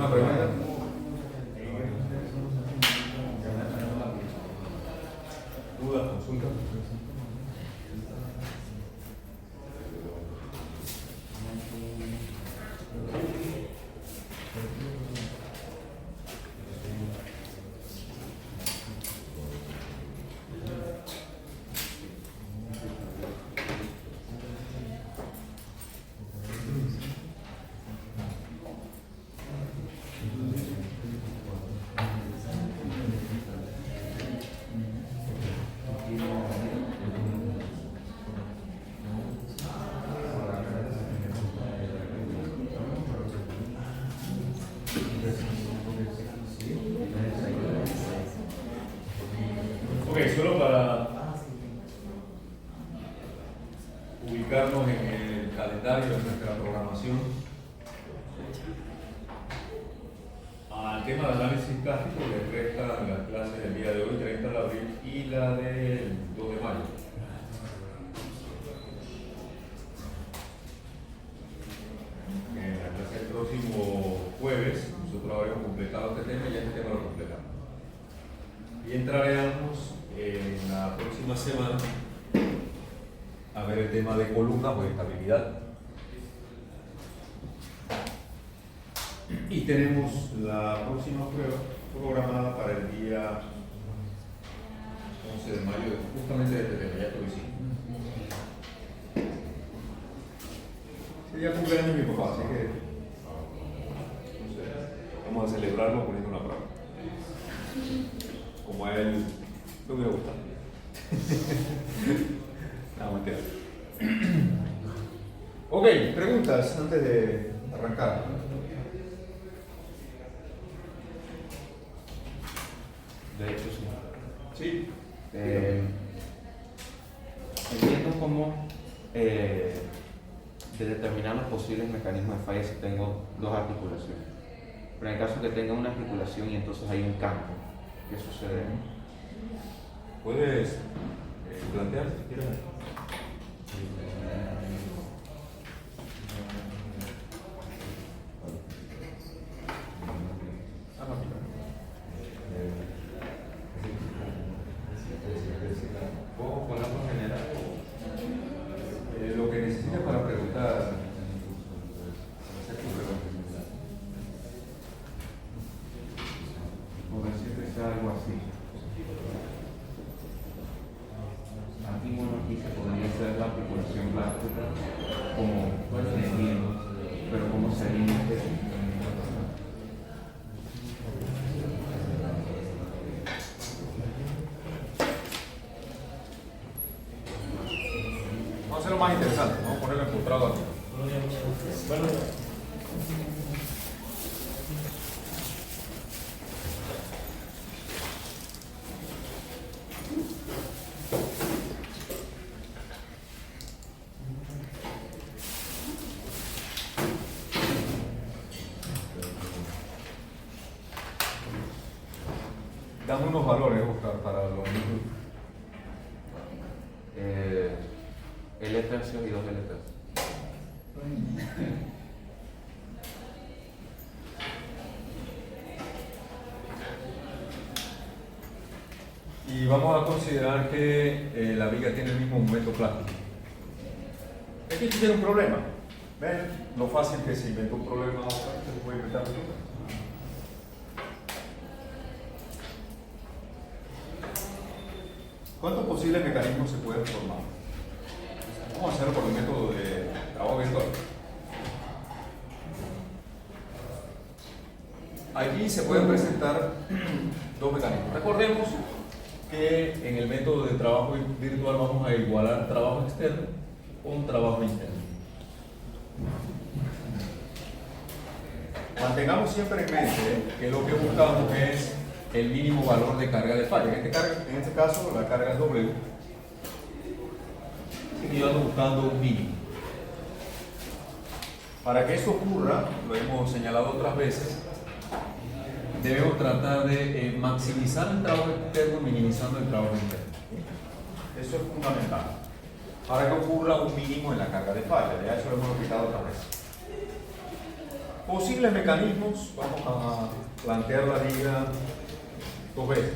¿Alguna pregunta? ¿Dudas, consultas? Ok, solo para ubicarnos en el calendario de nuestra programación, al tema de análisis plástico le restan las clases del día de hoy, 30 de abril y la del 2 de mayo. En la clase del próximo jueves nosotros habíamos completado este tema y ya este tema lo completamos. Y entraremos en la próxima semana a ver el tema de columnas o estabilidad. Y tenemos la próxima prueba programada para el día 11 de mayo, justamente de este tema, ya te lo hicimos. Sería cumpleaños de mi papá, así que vamos a celebrarlo poniendo una prueba. Como a él le hubiera gustado. No, mentira. Ok, preguntas antes de arrancar. De hecho, sí. Sí. Entiendo cómo de determinar los posibles mecanismos de falla si tengo dos articulaciones. Pero en el caso que tenga una articulación y entonces hay un campo, ¿qué sucede? Puedes plantear si quieres. ¿Puedo poner por general? Lo que necesitas para preguntar. Hacer tu pregunta. Porque siempre sea algo así. Aquí, bueno, aquí se podría hacer la articulación plástica como pero ¿cómo sería? Vamos a hacerlo más interesante, vamos a ponerlo encontrado aquí. Dame unos valores, Oscar, para los niños. L tercios y 2 L tercios. Y vamos a considerar que la viga tiene el mismo momento plástico. Aquí tiene un problema. ¿Ven lo fácil que se inventó un problema? Se puede inventar un problema. ¿Cuántos posibles mecanismos se pueden formar? Vamos a hacerlo por el método de trabajo virtual. Aquí se pueden presentar dos mecanismos. Recordemos que en el método de trabajo virtual vamos a igualar trabajo externo con trabajo interno. Mantengamos siempre en mente que lo que buscamos es el mínimo valor de carga de falla. En este caso, la carga es W. Y yo ando buscando un mínimo. Para que esto ocurra, lo hemos señalado otras veces, debemos tratar de maximizar el trabajo externo minimizando el trabajo interno. Eso es fundamental. Para que ocurra un mínimo en la carga de falla. Ya eso lo hemos explicado otras veces. Posibles mecanismos, vamos a plantear la liga dos veces.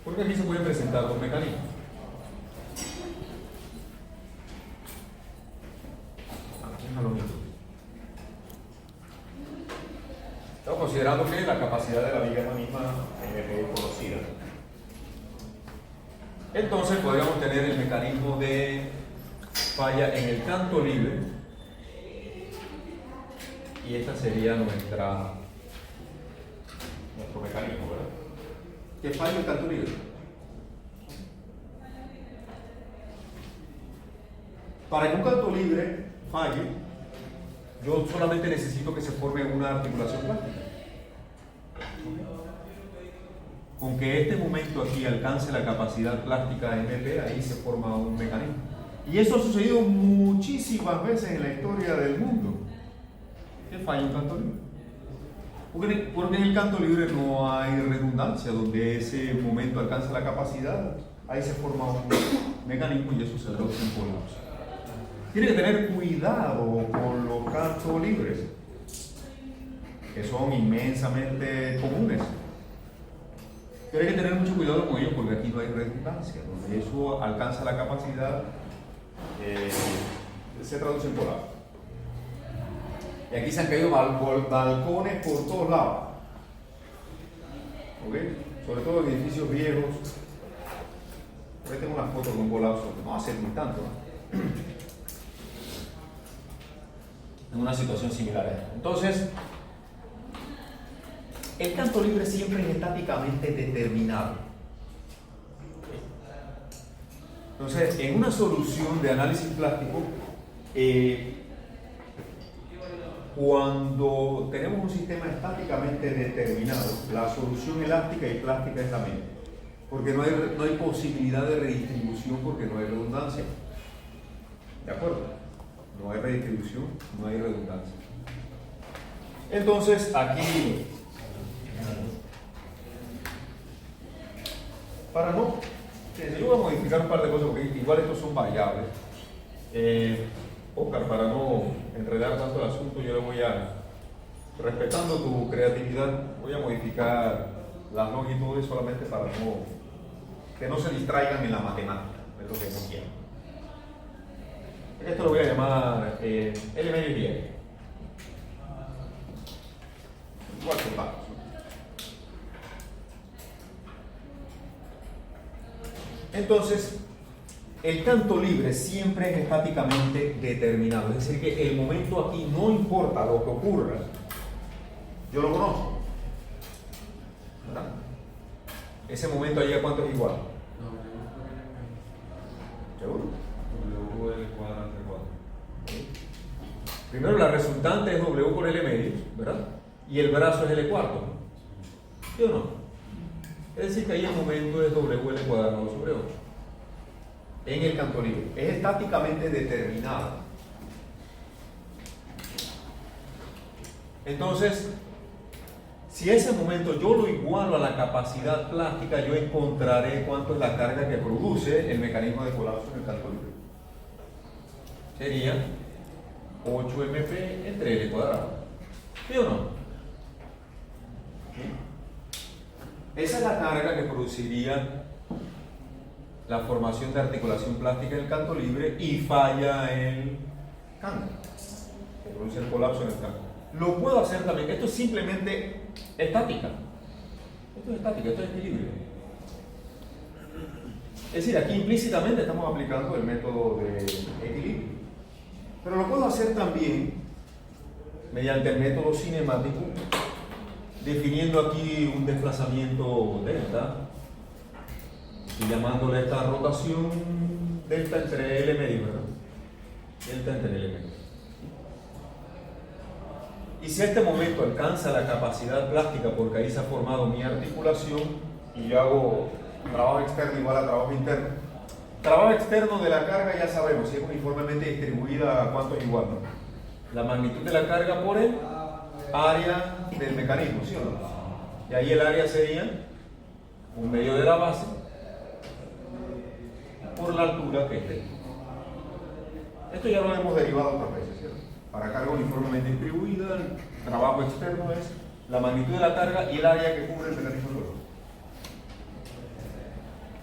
Porque aquí se pueden presentar dos mecanismos. Aquí es la longitud. Estamos considerando que la capacidad de la viga es la misma conocida. Entonces podríamos tener el mecanismo de falla en el canto libre y esta sería nuestro mecanismo, ¿verdad? ¿Qué falla el canto libre? Para que un canto libre falle, yo solamente necesito que se forme una articulación plástica. Con que este momento aquí alcance la capacidad plástica MP, ahí se forma un mecanismo. Y eso ha sucedido muchísimas veces en la historia del mundo. ¿Qué falla un canto libre? Porque en el canto libre no hay redundancia, donde ese momento alcanza la capacidad, ahí se forma un mecanismo y eso se traduce en colapso. Tiene que tener cuidado con los cantos libres, que son inmensamente comunes. Pero hay que tener mucho cuidado con ellos porque aquí no hay redundancia, donde eso alcanza la capacidad, se traduce en colapso. Y aquí se han caído balcones por todos lados. ¿Ok? Sobre todo en edificios viejos. Por ahí tengo una foto con un colapso, no hace ni tanto, ¿no? En una situación similar a esta. Entonces, el canto libre siempre es estáticamente determinado. Entonces, en una solución de análisis plástico, cuando tenemos un sistema estáticamente determinado, la solución elástica y plástica es la misma. Porque no hay posibilidad de redistribución porque no hay redundancia. ¿De acuerdo? No hay redistribución, no hay redundancia. Entonces, aquí, para no, yo voy a modificar un par de cosas porque igual estos son variables. Oscar, para no enredar tanto el asunto, yo le voy a, respetando tu creatividad, voy a modificar las longitudes solamente para que no se distraigan en la matemática, es lo que no quiero. Esto lo voy a llamar L medio y L. Igual que pasos. Entonces, el canto libre siempre es estáticamente determinado. Es decir, que el momento aquí no importa lo que ocurra. Yo lo conozco. ¿Verdad? Ese momento allí, ¿a cuánto es igual? ¿Seguro? W cuadrado entre 4. Primero, la resultante es W por L medio, ¿verdad? Y el brazo es L cuarto, ¿no? ¿Sí o no? Es decir, que ahí el momento es WL cuadrado sobre 8. En el canto libre. Es estáticamente determinado. Entonces, si ese momento yo lo igualo a la capacidad plástica, yo encontraré cuánto es la carga que produce el mecanismo de colapso en el canto libre. Sería 8 MP entre L cuadrado. ¿Sí o no? ¿Sí? Esa es la carga que produciría la formación de articulación plástica en el canto libre y falla el canto, que produce el colapso en el canto. Lo puedo hacer también, esto es simplemente estática. Esto es estática, esto es equilibrio. Es decir, aquí implícitamente estamos aplicando el método de equilibrio. Pero lo puedo hacer también mediante el método cinemático, definiendo aquí un desplazamiento delta y llamándole esta rotación delta entre L medio, ¿verdad? Delta entre L medio. Y si a este momento alcanza la capacidad plástica porque ahí se ha formado mi articulación y yo hago trabajo externo igual a trabajo interno. Trabajo externo de la carga ya sabemos, si es uniformemente distribuida, ¿cuánto es igual? ¿No? La magnitud de la carga por el área del mecanismo, ¿sí o no? Y ahí el área sería un medio de la base por la altura que esté. Esto ya lo hemos derivado otras veces, ¿cierto? Para carga uniformemente distribuida, el trabajo externo es la magnitud de la carga y el área que cubre el mecanismo suelo.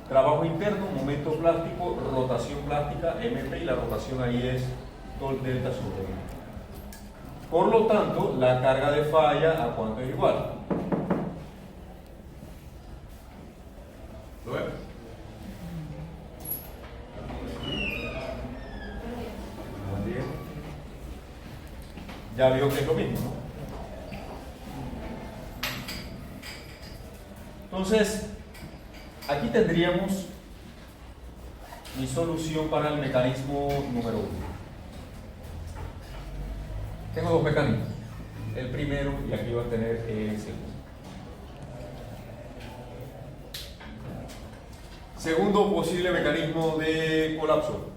Trabajo interno, momento plástico, rotación plástica, MP, y la rotación ahí es todo delta sobre M. Por lo tanto, la carga de falla, ¿a cuánto es igual? ¿Lo ves? Ya vio que es lo mismo, ¿no? Entonces, aquí tendríamos mi solución para el mecanismo número 1. Tengo dos mecanismos. El primero, y aquí va a tener el segundo. Segundo posible mecanismo de colapso.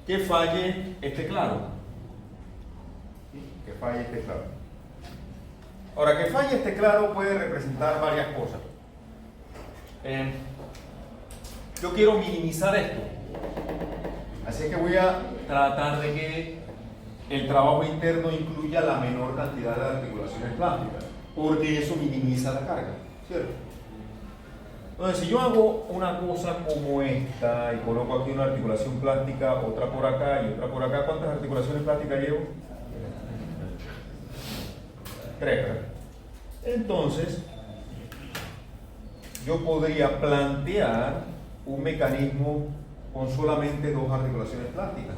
Que falle esté claro. Que falle esté claro. Ahora, que falle esté claro puede representar varias cosas. Yo quiero minimizar esto. Así que voy a tratar de que el trabajo interno incluya la menor cantidad de articulaciones plásticas, porque eso minimiza la carga, ¿cierto? Entonces, si yo hago una cosa como esta y coloco aquí una articulación plástica, otra por acá y otra por acá, ¿cuántas articulaciones plásticas llevo? 3, ¿verdad? Entonces, yo podría plantear un mecanismo con solamente 2 articulaciones plásticas,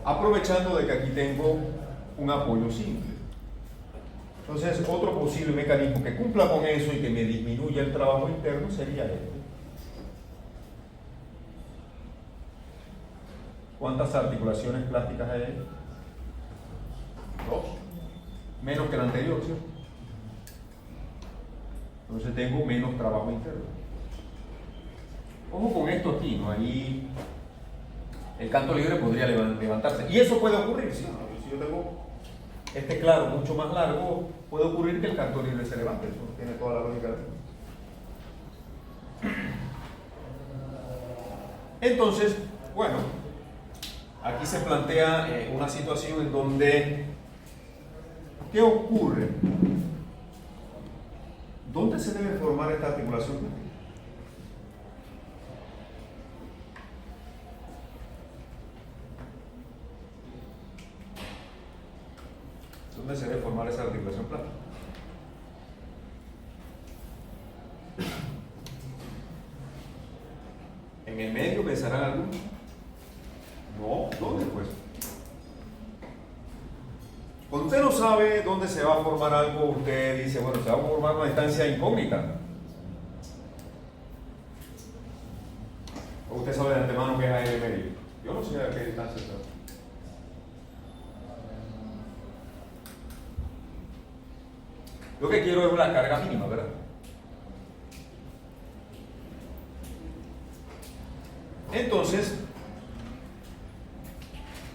aprovechando de que aquí tengo un apoyo simple. Entonces, otro posible mecanismo que cumpla con eso y que me disminuya el trabajo interno sería este. ¿Cuántas articulaciones plásticas hay ahí? 2. Menos que el anterior, ¿cierto? Entonces tengo menos trabajo interno. Ojo con esto aquí, ¿no? Ahí el canto libre podría levantarse. Y eso puede ocurrir, ¿sí? Si yo tengo este claro mucho más largo, puede ocurrir que el canto libre se levante. Eso tiene toda la lógica. Entonces, bueno, aquí se plantea una situación en donde, ¿qué ocurre? ¿Dónde se debe formar esta articulación? ¿Dónde se debe formar esa articulación plástica? ¿En el medio pensarán algunos? No, ¿dónde pues? Cuando usted no sabe dónde se va a formar algo, usted dice, bueno, se va a formar una distancia incógnita. O usted sabe de antemano que es ahí en el medio. Yo no sé a qué distancia está. Lo que quiero es una carga mínima, ¿verdad? Entonces,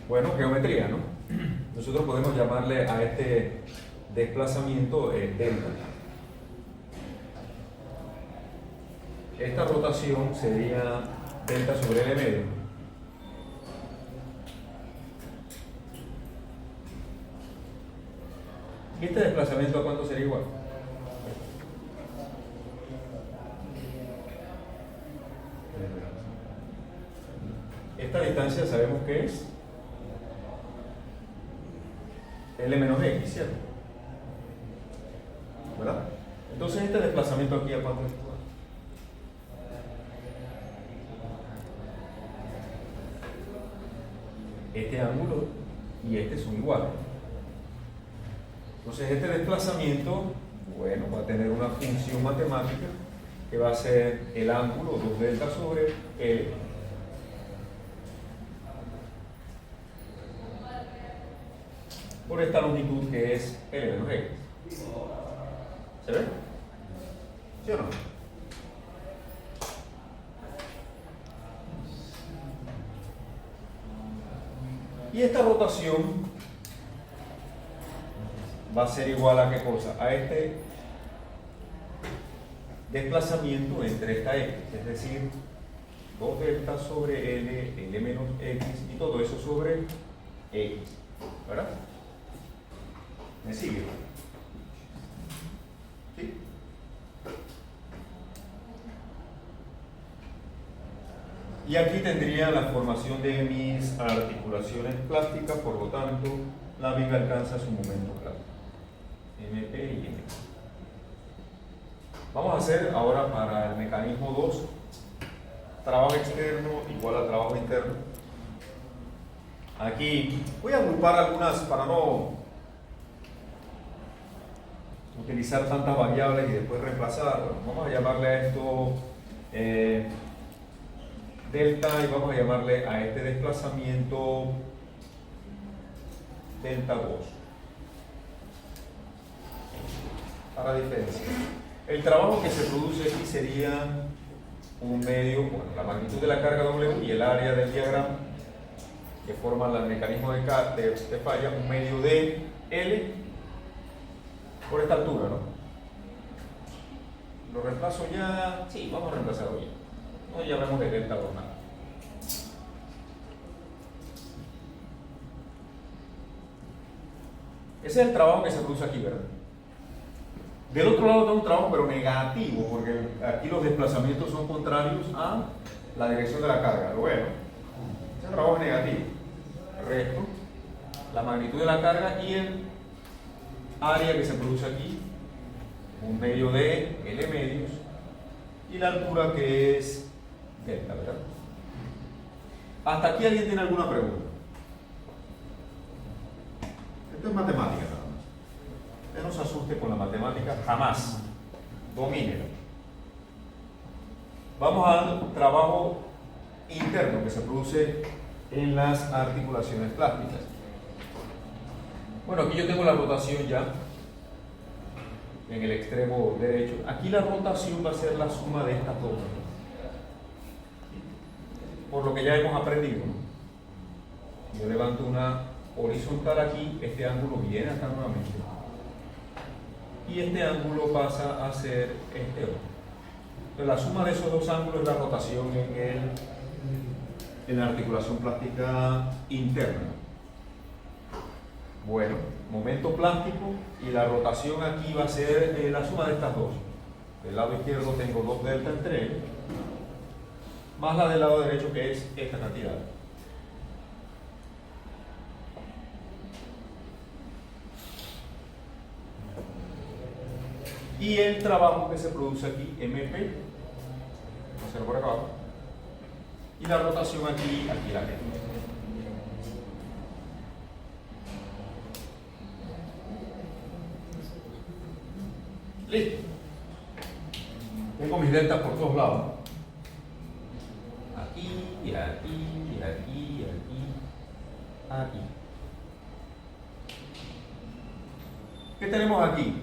bueno, geometría, ¿no? Nosotros podemos llamarle a este desplazamiento delta. Esta rotación sería delta sobre L medio. ¿Y este desplazamiento a cuánto sería igual? Esta distancia sabemos que es L menos X, ¿cierto? ¿Verdad? Entonces este desplazamiento aquí a cuánto es igual. Este ángulo y este son iguales. Entonces este desplazamiento, bueno, va a tener una función matemática que va a ser el ángulo 2 delta sobre L. Por esta longitud que es L menos X. ¿Se ve? ¿Sí o no? Y esta rotación va a ser igual a qué cosa? A este desplazamiento entre esta x, es decir, 2 delta sobre L menos X y todo eso sobre X, ¿verdad? ¿Me sigue? ¿Sí? Y aquí tendría la formación de mis articulaciones plásticas, por lo tanto, la viga alcanza su momento plástico. MP y MP. Vamos a hacer ahora para el mecanismo 2, trabajo externo igual a trabajo interno. Aquí voy a agrupar algunas para no utilizar tantas variables y después reemplazar. Bueno, vamos a llamarle a esto delta y vamos a llamarle a este desplazamiento delta 2 para diferenciar. El trabajo que se produce aquí sería un medio, bueno, la magnitud de la carga W y el área del diagrama que forman el mecanismo de falla, un medio de L por esta altura, ¿no? ¿Lo reemplazo ya? Sí, vamos a reemplazarlo ya. No llamemos de delta por nada. Ese es el trabajo que se produce aquí, ¿verdad? Del otro lado tengo un trabajo pero negativo, porque aquí los desplazamientos son contrarios a la dirección de la carga. Lo bueno, ese trabajo es negativo. El resto, la magnitud de la carga y el área que se produce aquí, un medio de L medios, y la altura que es delta, ¿verdad? ¿Hasta aquí alguien tiene alguna pregunta? Esto es matemática nada más. Usted no se asuste con la matemática, jamás. Domínela. Vamos al trabajo interno que se produce en las articulaciones plásticas. Bueno, aquí yo tengo la rotación ya en el extremo derecho. Aquí la rotación va a ser la suma de estas dos, por lo que ya hemos aprendido. Yo levanto una horizontal aquí, este ángulo viene acá nuevamente y este ángulo pasa a ser este otro. Entonces la suma de esos dos ángulos es la rotación en la articulación plástica interna. Bueno, momento plástico y la rotación aquí va a ser la suma de estas dos. Del lado izquierdo tengo 2 delta entre ellos, más la del lado derecho que es esta cantidad. Y el trabajo que se produce aquí, MP, vamos a hacerlo por acá abajo, y la rotación aquí la tengo. Listo. Tengo mis deltas por todos lados. Aquí, y aquí, y aquí, y aquí, aquí. ¿Qué tenemos aquí?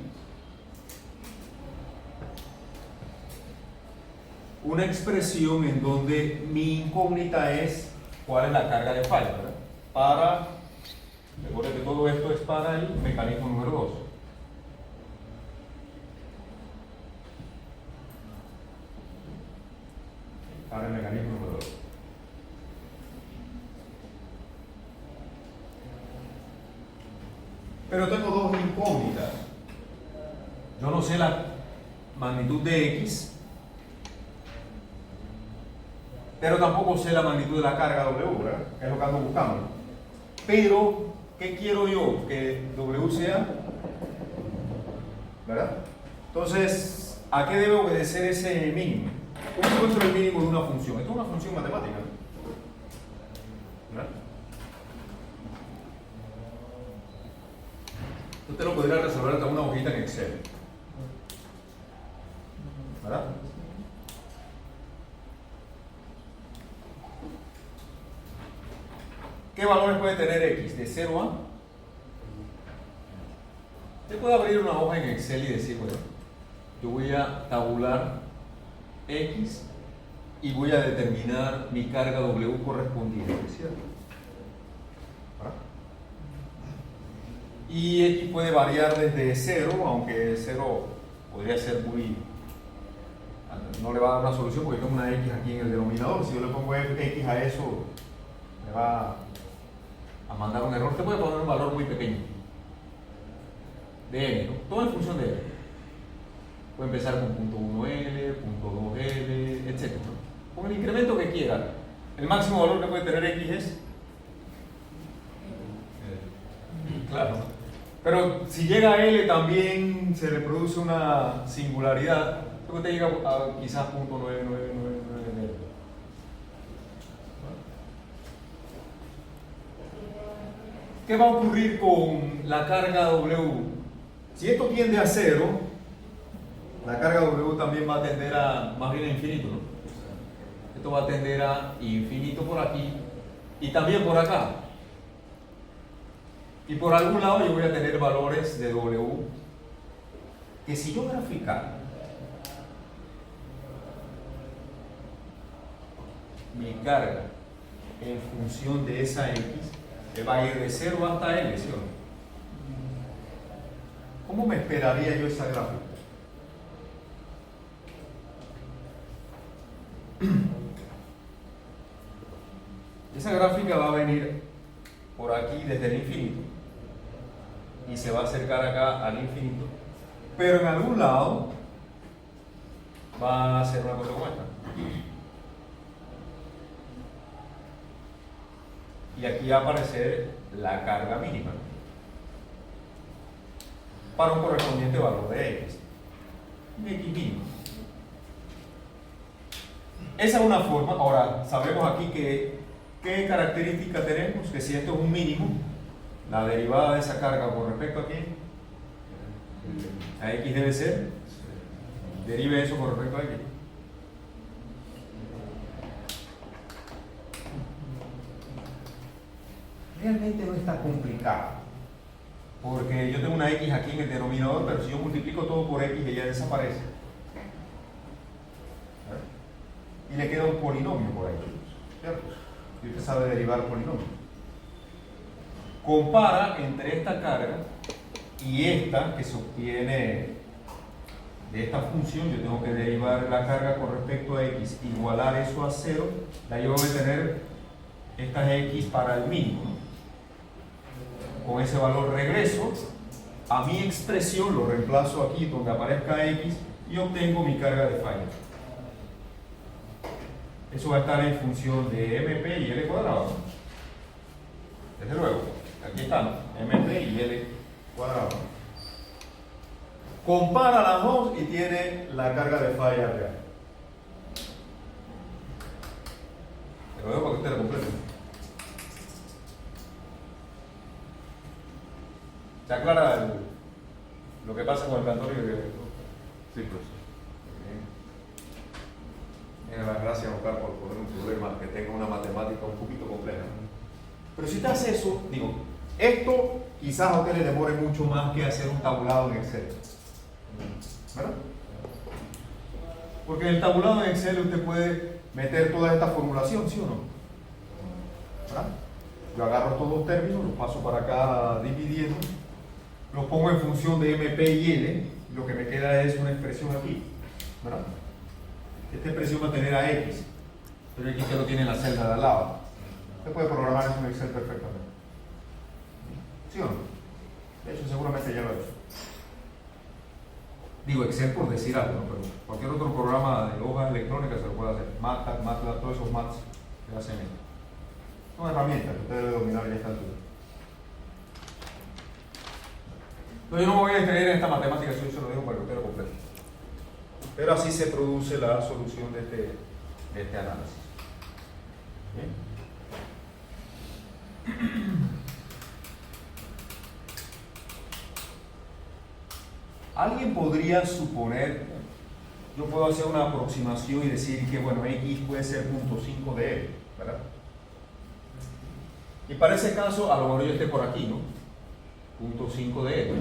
Una expresión en donde mi incógnita es cuál es la carga de falla, ¿verdad? Recuerden que todo esto es para el mecanismo número 2. Para el mecanismo número 2. Pero tengo dos incógnitas. Yo no sé la magnitud de X, pero tampoco sé la magnitud de la carga W, ¿verdad? Que es lo que ando buscando. Pero, ¿qué quiero yo? Que W sea, ¿verdad? Entonces, ¿a qué debe obedecer ese mínimo? ¿Cómo encuentro el mínimo de una función? Esto es una función matemática, ¿verdad? Usted lo podría resolver hasta una hojita en Excel, ¿verdad? ¿Qué valores puede tener X? De 0 a... Usted puede abrir una hoja en Excel y decir, bueno, yo voy a tabular X y voy a determinar mi carga W correspondiente, ¿cierto? ¿Verdad? Y X puede variar desde 0, aunque 0 podría ser muy no le va a dar una solución porque tengo una X aquí en el denominador. Si yo le pongo X a eso, me va a mandar un error. Usted puede poner un valor muy pequeño de N, ¿no? Todo en función de N. Puede empezar con punto 1L, punto 2L, etc., ¿no? Con el incremento que quiera. El máximo valor que puede tener X es... Claro. Pero si llega a L también se le produce una singularidad. Luego te llega a quizás punto 9999. ¿Qué va a ocurrir con la carga W? Si esto tiende a 0, la carga W también va a tender a más bien a infinito, ¿no? Esto va a tender a infinito por aquí y también por acá. Y por algún lado yo voy a tener valores de W que si yo graficara mi carga en función de esa X, va a ir de 0 hasta L, ¿sí o no? ¿Cómo me esperaría yo esa gráfica? Esa gráfica va a venir por aquí desde el infinito y se va a acercar acá al infinito, pero en algún lado va a ser una cosa como esta. Y aquí va a aparecer la carga mínima para un correspondiente valor de X. X mínimo. Esa es una forma. Ahora, sabemos aquí que ¿qué característica tenemos? Que si esto es un mínimo, la derivada de esa carga con respecto a quién? A X debe ser. Derive eso con respecto a X. Realmente no está complicado, porque yo tengo una X aquí en el denominador, pero si yo multiplico todo por X, ella desaparece. Y le queda un polinomio por ahí, ¿cierto? Y usted sabe derivar polinomios. Compara entre esta carga y esta que se obtiene de esta función. Yo tengo que derivar la carga con respecto a X, igualar eso a 0. Ahí yo voy a tener estas X para el mínimo, ¿no? Con ese valor regreso a mi expresión, lo reemplazo aquí donde aparezca X y obtengo mi carga de falla. Eso va a estar en función de MP y L cuadrado. Desde luego, aquí están MP y L cuadrado. Compara las dos y tiene la carga de falla real. Te lo dejo para que usted lo complete. ¿Se aclara lo que pasa con el cantorio? Sí, profesor. Las gracias, Oscar, por poner un problema que tenga una matemática un poquito compleja. Pero si te hace eso, digo, esto quizás a usted le demore mucho más que hacer un tabulado en Excel. ¿Verdad? Porque en el tabulado en Excel usted puede meter toda esta formulación, ¿sí o no? ¿Verdad? Yo agarro todos los términos, los paso para acá dividiendo, los pongo en función de MP y L, y lo que me queda es una expresión aquí, ¿verdad? Esta expresión va a tener a X, pero X ya lo tiene en la celda de al lado. Usted puede programar eso en Excel perfectamente. ¿Sí o no? De hecho, seguramente ya lo ha hecho. Digo Excel por decir algo, ¿no? Pero cualquier otro programa de hojas electrónicas se lo puede hacer. MATLAB, todos esos maths que hacen esto. Son herramientas que usted debe dominar ya a esta altura. Entonces yo no me voy a distraer en esta matemática, yo se lo dejo para que usted lo complete. Pero así se produce la solución de este análisis. ¿Bien? Alguien podría suponer, yo puedo hacer una aproximación y decir que, bueno, X puede ser 0.5 de L, ¿verdad? Y para ese caso, a lo mejor yo esté por aquí, ¿no? 0.5 de L.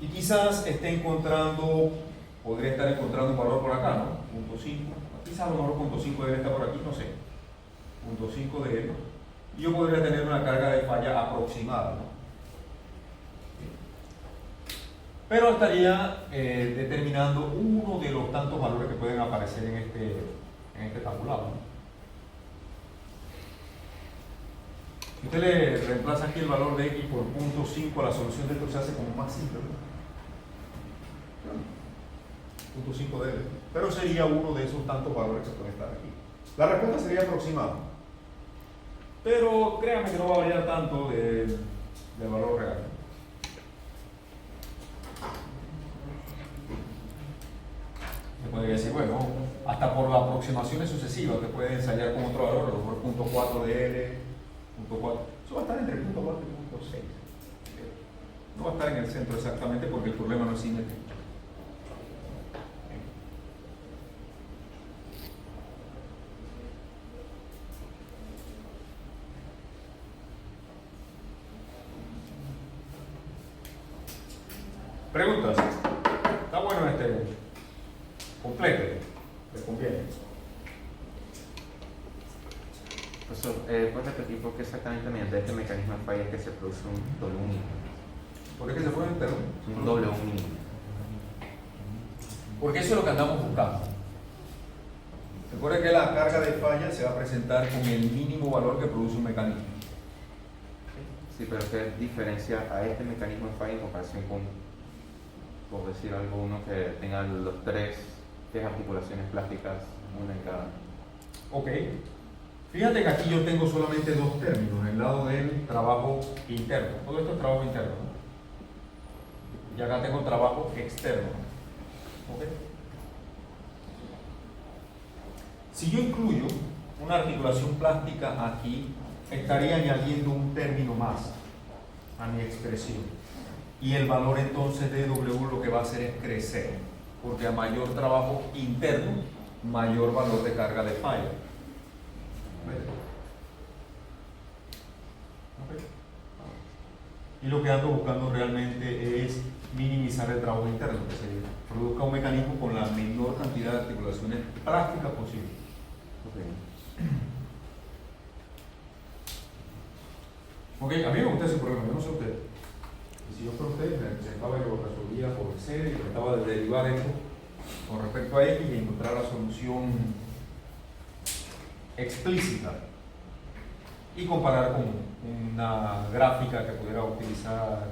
Y quizás esté encontrando, podría estar encontrando un valor por acá, ¿no? 0.5. Quizás a lo mejor 0.5 de L está por aquí, no sé. 0.5 de L. Y yo podría tener una carga de falla aproximada, ¿no? pero estaría determinando uno de los tantos valores que pueden aparecer en este tabulado, ¿no? Si usted le reemplaza aquí el valor de x por 0.5, la solución de esto se hace como más simple, ¿no? 0.5 de L, pero sería uno de esos tantos valores que pueden estar aquí. La respuesta sería aproximada, pero créanme que no va a variar tanto del valor real. Se puede decir, bueno, hasta por las aproximaciones sucesivas, te puede ensayar con otro valor, a lo mejor 0.4 de L, 0.4, eso va a estar entre 0.4 y 0.6. No va a estar en el centro exactamente porque el problema no es simétrico. Preguntas. Está bueno este completo. ¿Les conviene? Profesor, ¿puedes repetir por qué exactamente mediante este mecanismo de falla es que se produce un doble mínimo? ¿Por qué se pone entero? Un doble mínimo. Porque eso es lo que andamos buscando. Recuerda que la carga de falla se va a presentar con el mínimo valor que produce un mecanismo. Sí, pero ¿qué diferencia a este mecanismo de falla en comparación con, por decir algo, uno que tenga los tres articulaciones plásticas, una en cada? Ok. Fíjate que aquí yo tengo solamente dos términos, el lado del trabajo interno. Todo esto es trabajo interno, ¿no? Y acá tengo trabajo externo. ¿Ok? Si yo incluyo una articulación plástica aquí, estaría añadiendo un término más a mi expresión. Y el valor entonces de W lo que va a hacer es crecer, porque a mayor trabajo interno, mayor valor de carga de falla. ¿Okay? Y lo que ando buscando realmente es minimizar el trabajo interno, que se produzca un mecanismo con la menor cantidad de articulaciones plásticas posible. Ok, a mí me gusta ese problema, yo no sé usted. Y si yo fuera usted, me sentaba y lo resolvía por serie, y trataba de derivar esto con respecto a X y encontrar la solución explícita y comparar con una gráfica que pudiera utilizar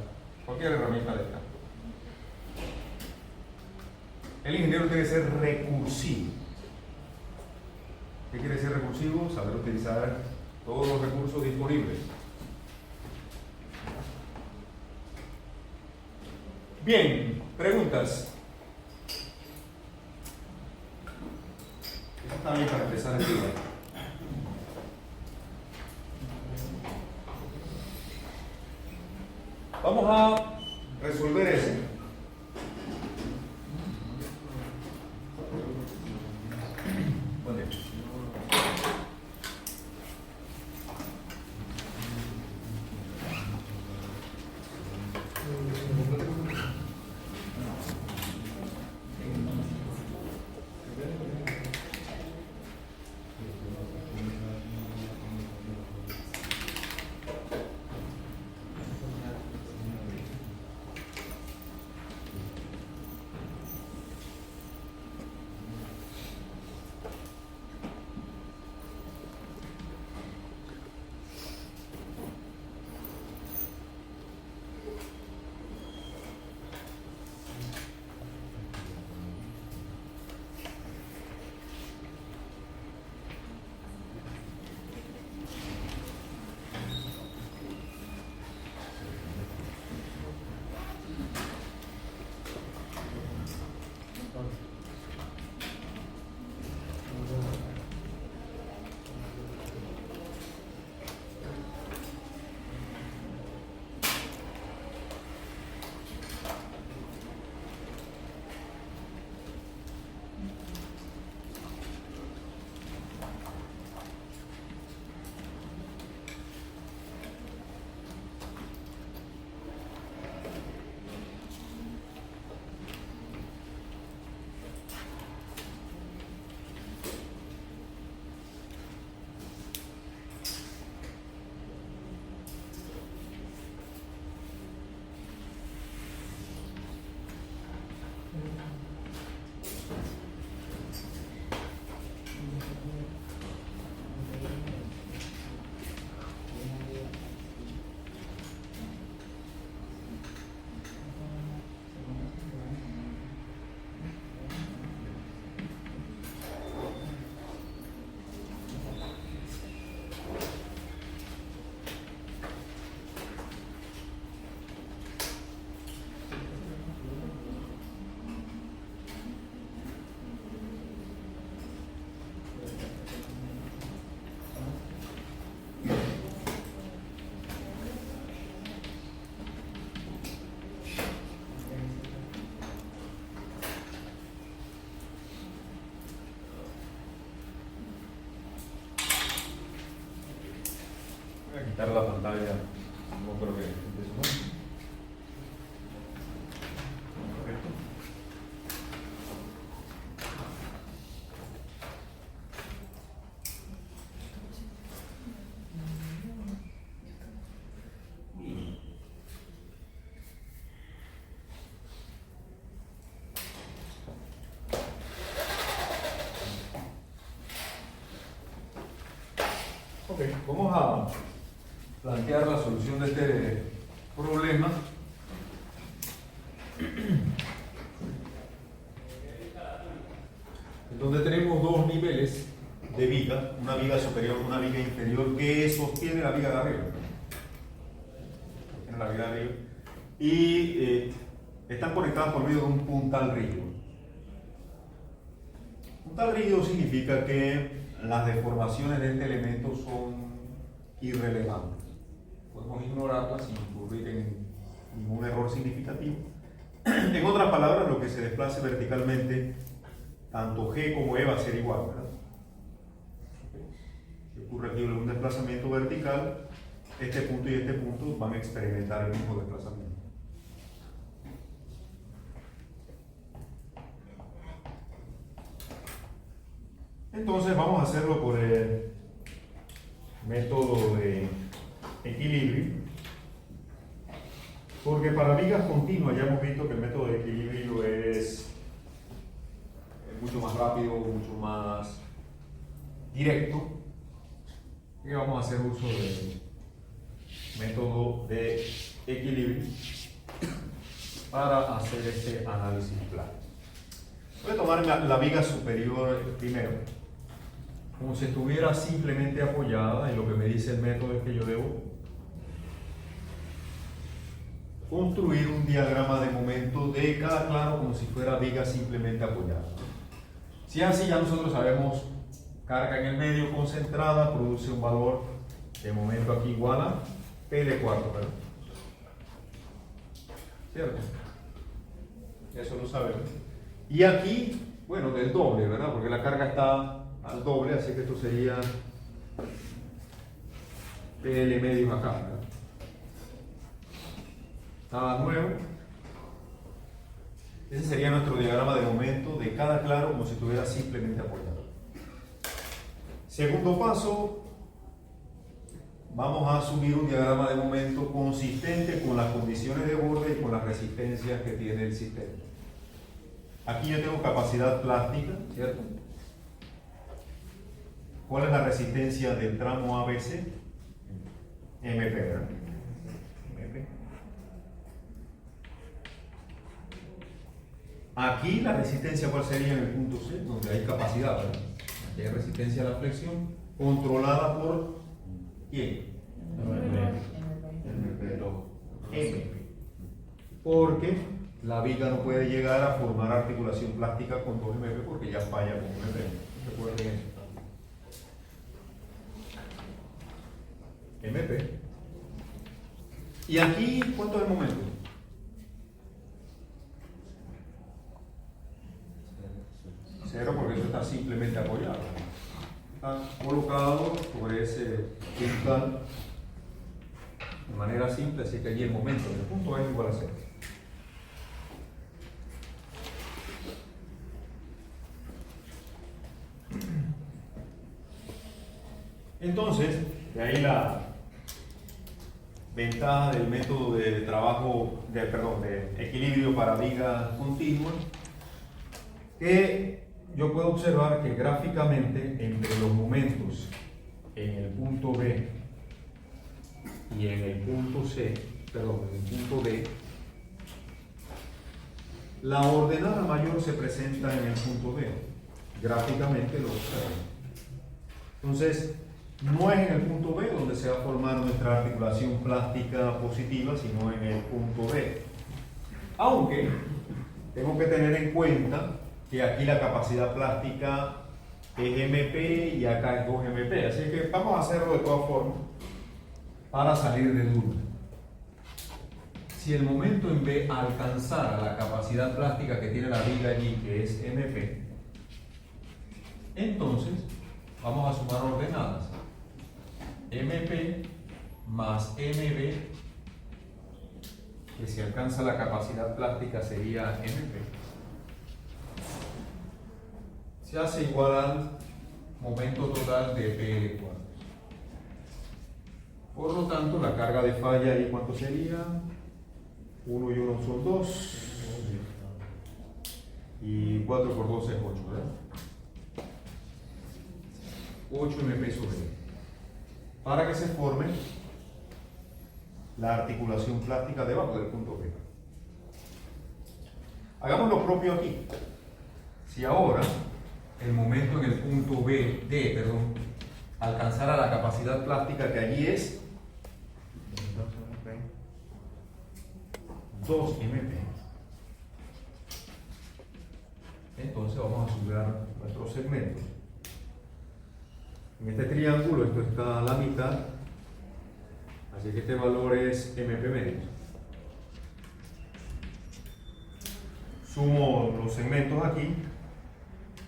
cualquier herramienta de esta. El ingeniero tiene que ser recursivo. ¿Qué quiere decir recursivo? Saber utilizar todos los recursos disponibles. Bien, preguntas. Esto está bien para empezar el día. Vamos a resolver ese. Buen día. quitar la pantalla, no creo que eso no. Perfecto. Ok, vamos a plantear la solución de este problema. Donde tenemos dos niveles de viga, una viga superior, una viga inferior, que sostiene la viga de arriba. Sostiene la viga de arriba. Y están conectadas por medio de un puntal rígido. Puntal rígido significa que las deformaciones de este elemento son irrelevantes. Podemos ignorarlas sin incurrir en ningún error significativo. En otras palabras, lo que se desplace verticalmente, tanto G como E va a ser igual, ¿verdad? Si ocurre aquí un desplazamiento vertical, este punto y este punto van a experimentar el mismo desplazamiento. Entonces vamos a hacerlo por el método de equilibrio, porque para vigas continuas ya hemos visto que el método de equilibrio es mucho más rápido, mucho más directo, y vamos a hacer uso del método de equilibrio para hacer este análisis plano. Voy a tomar la viga superior primero, como si estuviera simplemente apoyada, y lo que me dice el método es que yo debo construir un diagrama de momento de cada claro como si fuera viga simplemente apoyada. Si es así, ya nosotros sabemos, carga en el medio concentrada produce un valor de momento aquí igual a P de cuarto, ¿verdad? ¿Cierto? Eso lo sabemos. Y aquí, bueno, del doble, ¿verdad? Porque la carga está al doble, así que esto sería PL medios acá, ¿verdad? Nada nuevo. Ese sería nuestro diagrama de momento de cada claro como si estuviera simplemente apoyado. Segundo paso, vamos a asumir un diagrama de momento consistente con las condiciones de borde y con las resistencias que tiene el sistema. Aquí yo tengo capacidad plástica, ¿cierto? ¿Cuál es la resistencia del tramo ABC? MP, ¿verdad? MP. Aquí la resistencia, ¿cuál sería en el punto C? Donde hay capacidad, ¿verdad? Aquí hay resistencia a la flexión, controlada por ¿quién? MP. Porque la viga no puede llegar a formar articulación plástica con 2MP porque ya falla con MP. Recuerden eso. MP. Y aquí, ¿cuánto es el momento? Cero, porque eso está simplemente apoyado. Está colocado sobre ese puntal de manera simple, así que allí el momento del punto es igual a cero. Entonces, de ahí la ventaja del método de trabajo, de equilibrio para viga continua, que yo puedo observar que gráficamente entre los momentos en el punto B y en el punto C, en el punto D, la ordenada mayor se presenta en el punto D. Gráficamente lo observo. Entonces, no es en el punto B donde se va a formar nuestra articulación plástica positiva, sino en el punto D. Aunque tengo que tener en cuenta que aquí la capacidad plástica es MP y acá es 2MP. Así que vamos a hacerlo de todas formas para salir de duda. Si el momento en B alcanzara la capacidad plástica que tiene la viga allí, que es MP, entonces vamos a sumar ordenadas. MP más MB, que si alcanza la capacidad plástica sería MP, se hace igual al momento total de PL cuadrado. Por lo tanto, la carga de falla ahí, ¿cuánto sería? 1 y 1 son 2. Y 4 por 2 es 8, ¿verdad? 8 MP sobre E. Para que se forme la articulación plástica debajo del punto B. Hagamos lo propio aquí. Si ahora el momento en el punto D, alcanzara la capacidad plástica que allí es 2 MP, entonces vamos a sumar nuestros segmentos. En este triángulo esto está a la mitad, así que este valor es MP medios. Sumo los segmentos aquí,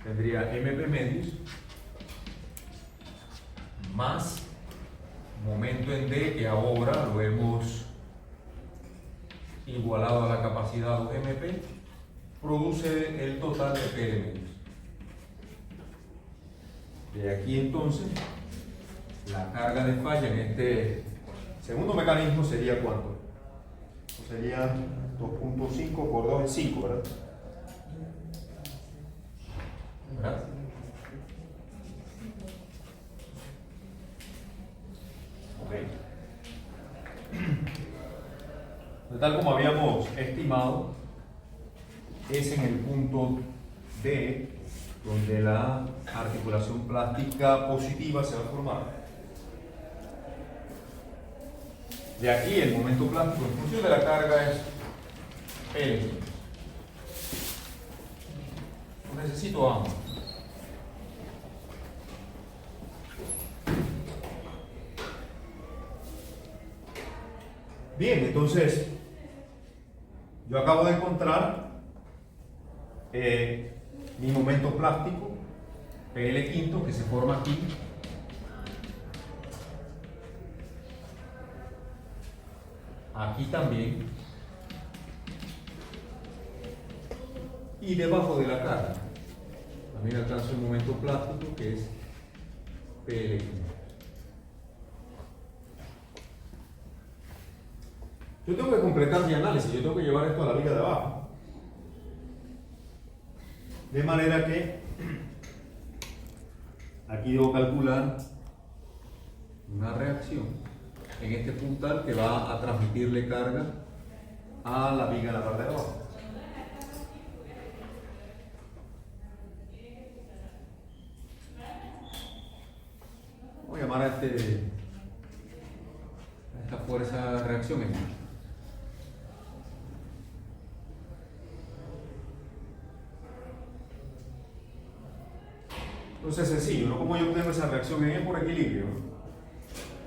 tendría MP medios más momento en D, que ahora lo hemos igualado a la capacidad 2 MP, produce el total de PL medios. De aquí entonces, la carga de falla en este segundo mecanismo sería ¿cuánto? Sería 2.5 por 2 es 5, ¿verdad? ¿Verdad? Tal como habíamos estimado, es en el punto D donde la articulación plástica positiva se va a formar. De aquí el momento plástico en función de la carga es L. Necesito ambos. Bien, entonces yo acabo de encontrar mi momento plástico, PL quinto, que se forma aquí. Aquí también. Y debajo de la carga también alcanzo el momento plástico, que es PL quinto. Yo tengo que completar mi análisis, yo tengo que llevar esto a la viga de abajo. De manera que aquí debo calcular una reacción en este puntal que va a transmitirle carga a la viga en la parte de abajo. Voy a llamar a esta fuerza reacción en Entonces es sencillo, ¿no? Como yo obtengo esa reacción en E por equilibrio, ¿no?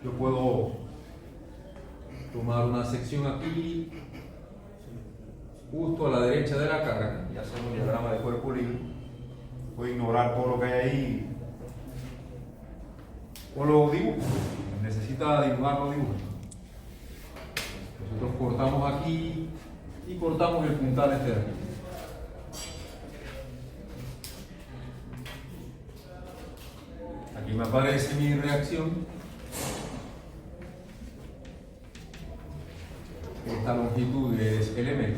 Yo puedo tomar una sección aquí, justo a la derecha de la carga, y hacer un diagrama de cuerpo libre. Puedo ignorar todo lo que hay ahí, o lo dibujo. Si necesita dibujarlo, dibujo. Nosotros cortamos aquí y cortamos el puntal este de aquí. Aquí me aparece mi reacción. Esta longitud es L-.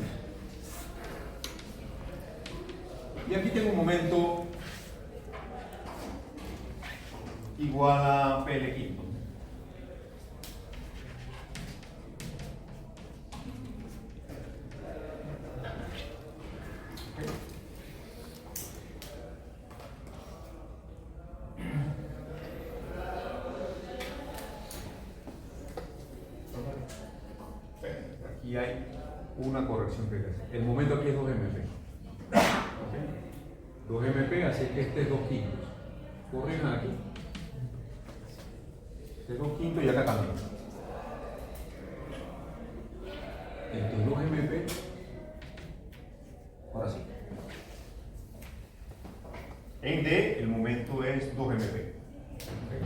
Y aquí tengo un momento igual a PL quinto. Aquí hay una corrección que hacer. El momento aquí es 2 MP. ¿Okay? 2 MP, así que este es 2 quintos. Corrijan aquí. Este es 2 quintos y acá también. Este es 2 MP. Ahora sí. En D el momento es 2 MP. Okay.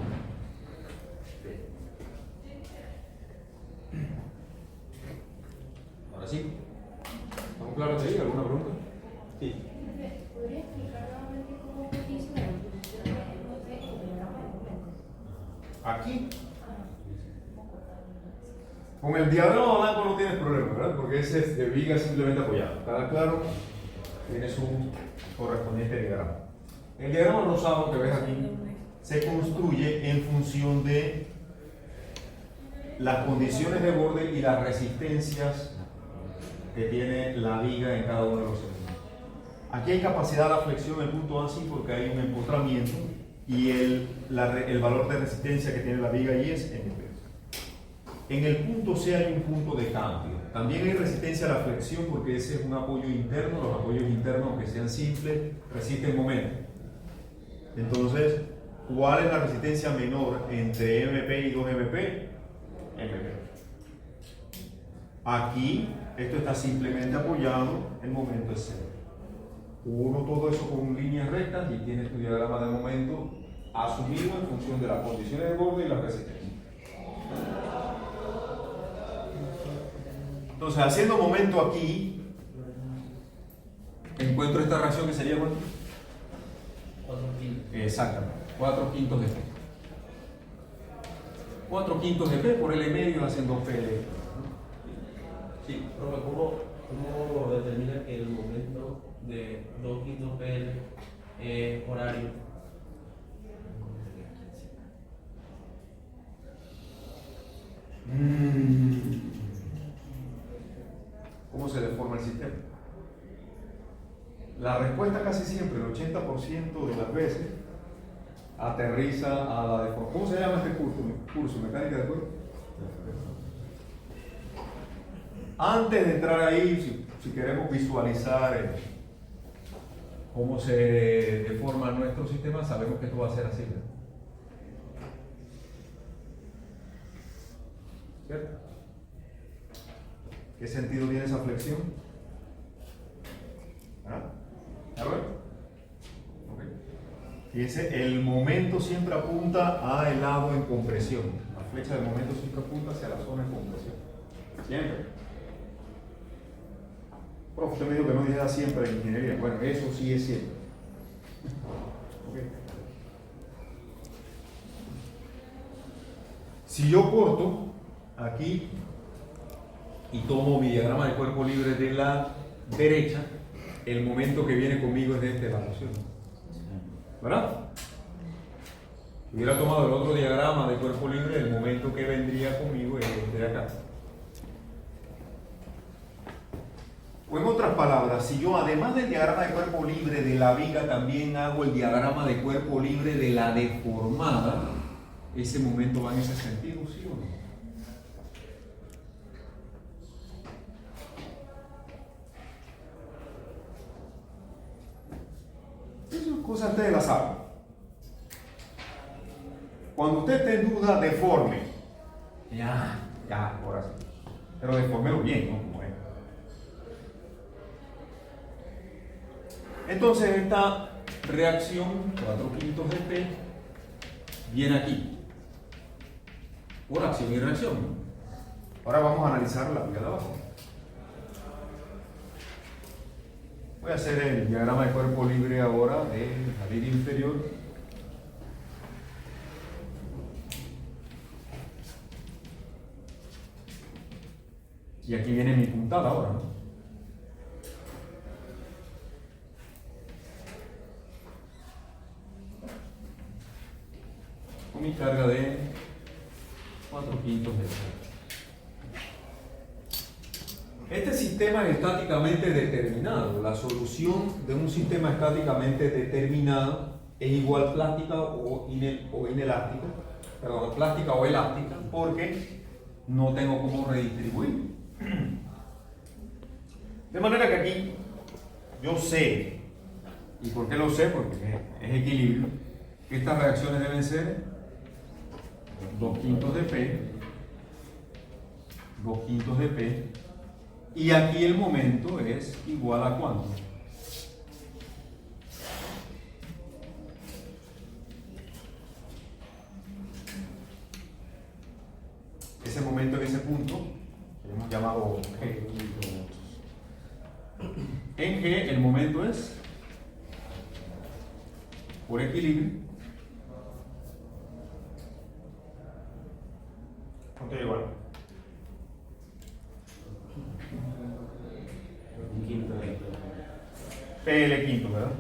aquí. Con el diagrama blanco no tienes problema, ¿verdad? Porque ese es de viga simplemente apoyado. ¿Está claro? Tiene su correspondiente diagrama. El diagrama rosado que ves aquí se construye en función de las condiciones de borde y las resistencias que tiene la viga en cada uno de los segmentos. Aquí hay capacidad de flexión en el punto A sí porque hay un empotramiento y el valor de resistencia que tiene la viga ahí es MP. En el punto C hay un punto de cambio. También hay resistencia a la flexión porque ese es un apoyo interno. Los apoyos internos, aunque sean simples, resisten momento. Entonces, ¿cuál es la resistencia menor entre MP y 2MP? MP. Aquí, esto está simplemente apoyado, el momento es cero. Uno todo eso con líneas rectas y tienes tu diagrama de momento asumido en función de las condiciones de borde y la resistencia. Entonces, haciendo momento aquí, encuentro esta reacción que sería ¿cuánto? 4/5. Exactamente, 4/5 de P. 4/5 de P por L medio hacen 2P. Sí. Profe, ¿cómo determina que el momento de 2/5 PL es horario? ¿Cómo se deforma el sistema? La respuesta casi siempre, el 80% de las veces, aterriza a la deformación. ¿Cómo se llama este curso? ¿Mecánica de cuerpo? Antes de entrar ahí, si queremos visualizar cómo se deforma nuestro sistema, sabemos que esto va a ser así, ¿no? ¿Cierto? ¿Qué sentido tiene esa flexión? ¿Ah? ¿A ver? Okay. Fíjense, el momento siempre apunta a el lado en compresión. La flecha del momento siempre apunta hacia la zona en compresión. Siempre. Profe, usted me dijo que no dijera siempre en ingeniería. Bueno, eso sí es siempre. Okay. Si yo corto aquí y tomo mi diagrama de cuerpo libre de la derecha, el momento que viene conmigo es de este lado, ¿sí? ¿Verdad? Si hubiera tomado el otro diagrama de cuerpo libre, el momento que vendría conmigo es este de acá. O en otras palabras, si yo además del diagrama de cuerpo libre de la viga también hago el diagrama de cuerpo libre de la deformada, ese momento va en ese sentido, ¿sí o no? Esas cosas ustedes las saben. Cuando usted esté en duda, deforme. Ya, ahora sí. Pero deformelo bien, ¿no? Como es. Entonces esta reacción 4/5 de P viene aquí. Por acción y reacción. Ahora vamos a analizar la viga de abajo. Voy a hacer el diagrama de cuerpo libre ahora de la viga inferior. Y aquí viene mi puntada ahora, ¿no? Con mi carga de 4/5 de P. Este sistema es estáticamente determinado. La solución de un sistema estáticamente determinado es igual plástica o inelástica, perdón, plástica o elástica, porque no tengo cómo redistribuir. De manera que aquí yo sé, ¿y por qué lo sé? Porque es equilibrio, que estas reacciones deben ser 2/5 de P, 2/5 de P, y aquí el momento es igual a ¿cuánto? Ese momento en ese punto, que hemos llamado G. En G el momento es, por equilibrio, ¿Cuánto igual? Quinto. PL quinto, ¿verdad?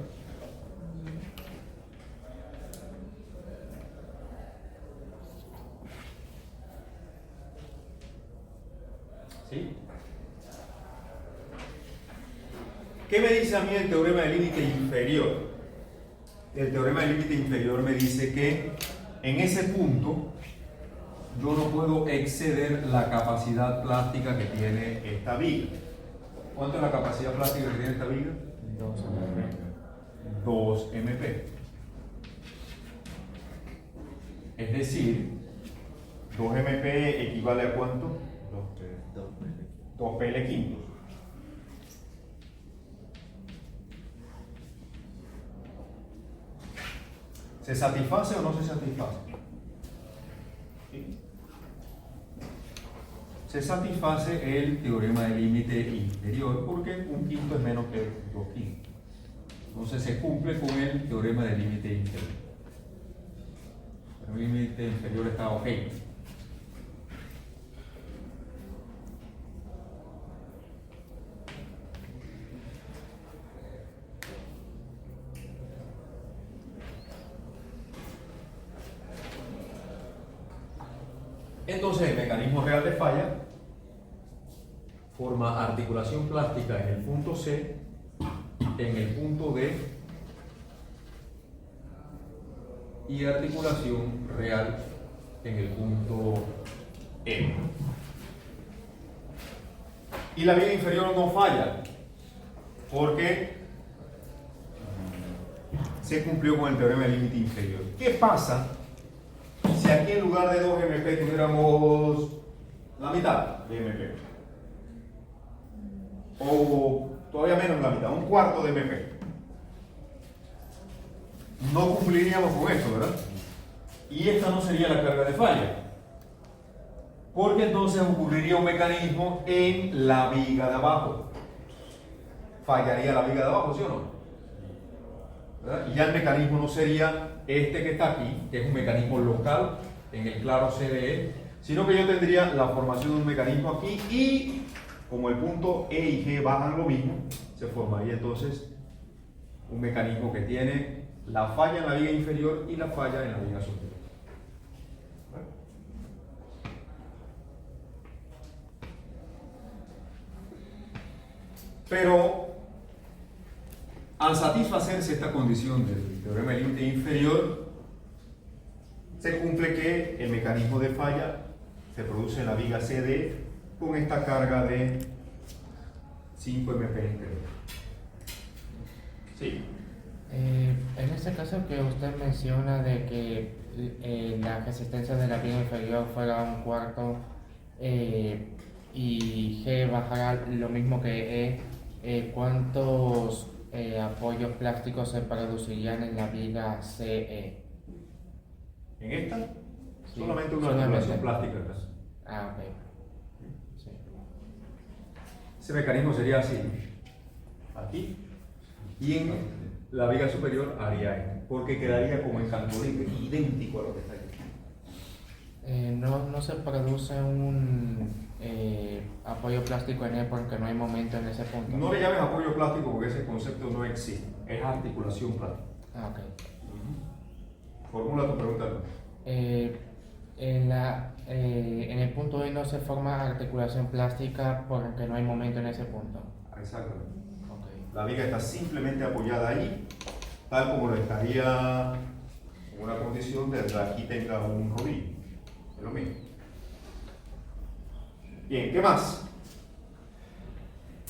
¿Sí? ¿Qué me dice a mí el teorema del límite inferior? El teorema del límite inferior me dice que en ese punto yo no puedo exceder la capacidad plástica que tiene esta viga. ¿Cuánto es la capacidad plástica que tiene esta viga? 2 MP. Es decir, 2 MP equivale a cuánto? 2 PL quintos. ¿Se satisface o no se satisface? ¿Sí? Se satisface el teorema del límite inferior porque un quinto es menos que 2 quintos. Entonces se cumple con el teorema del límite inferior. El límite inferior está ok. Entonces el mecanismo real de falla forma articulación plástica en el punto C, en el punto D y articulación real en el punto E. Y la viga inferior no falla porque se cumplió con el teorema del límite inferior. ¿Qué pasa si aquí en lugar de 2 MP tuviéramos la mitad de MP? O todavía menos la mitad, un cuarto de MP. No cumpliríamos con esto, ¿verdad? Y esta no sería la carga de falla. Porque entonces ocurriría un mecanismo en la viga de abajo. Fallaría la viga de abajo, ¿sí o no? ¿Verdad? Y ya el mecanismo no sería este que está aquí, que es un mecanismo local en el claro CDE, sino que yo tendría la formación de un mecanismo aquí y como el punto E y G bajan lo mismo, se formaría entonces un mecanismo que tiene la falla en la viga inferior y la falla en la viga superior. Pero al satisfacerse esta condición del teorema del límite inferior, se cumple que el mecanismo de falla se produce en la viga CD con esta carga de 5 MP interior. Sí. En este caso que usted menciona de que la resistencia de la viga inferior fuera un cuarto y G bajara lo mismo que E, ¿cuántos apoyos plásticos se producirían en la viga CE? ¿En esta? Sí, solamente una solamente. articulación plástica acá. Ah, ok. Sí. Ese mecanismo sería así. Aquí. Y en la viga superior haría esto. Porque quedaría como en canto libre, idéntico a lo que está aquí. No se produce un apoyo plástico en E porque no hay momento en ese punto. No le llames apoyo plástico porque ese concepto no existe. Es articulación plástica. Ah, ok. Formula tu pregunta. En el punto E no se forma articulación plástica porque no hay momento en ese punto. Exactamente. Okay. La viga está simplemente apoyada allí, tal como lo estaría en una condición de que aquí tenga un rodillo. Es lo mismo. Bien, ¿qué más?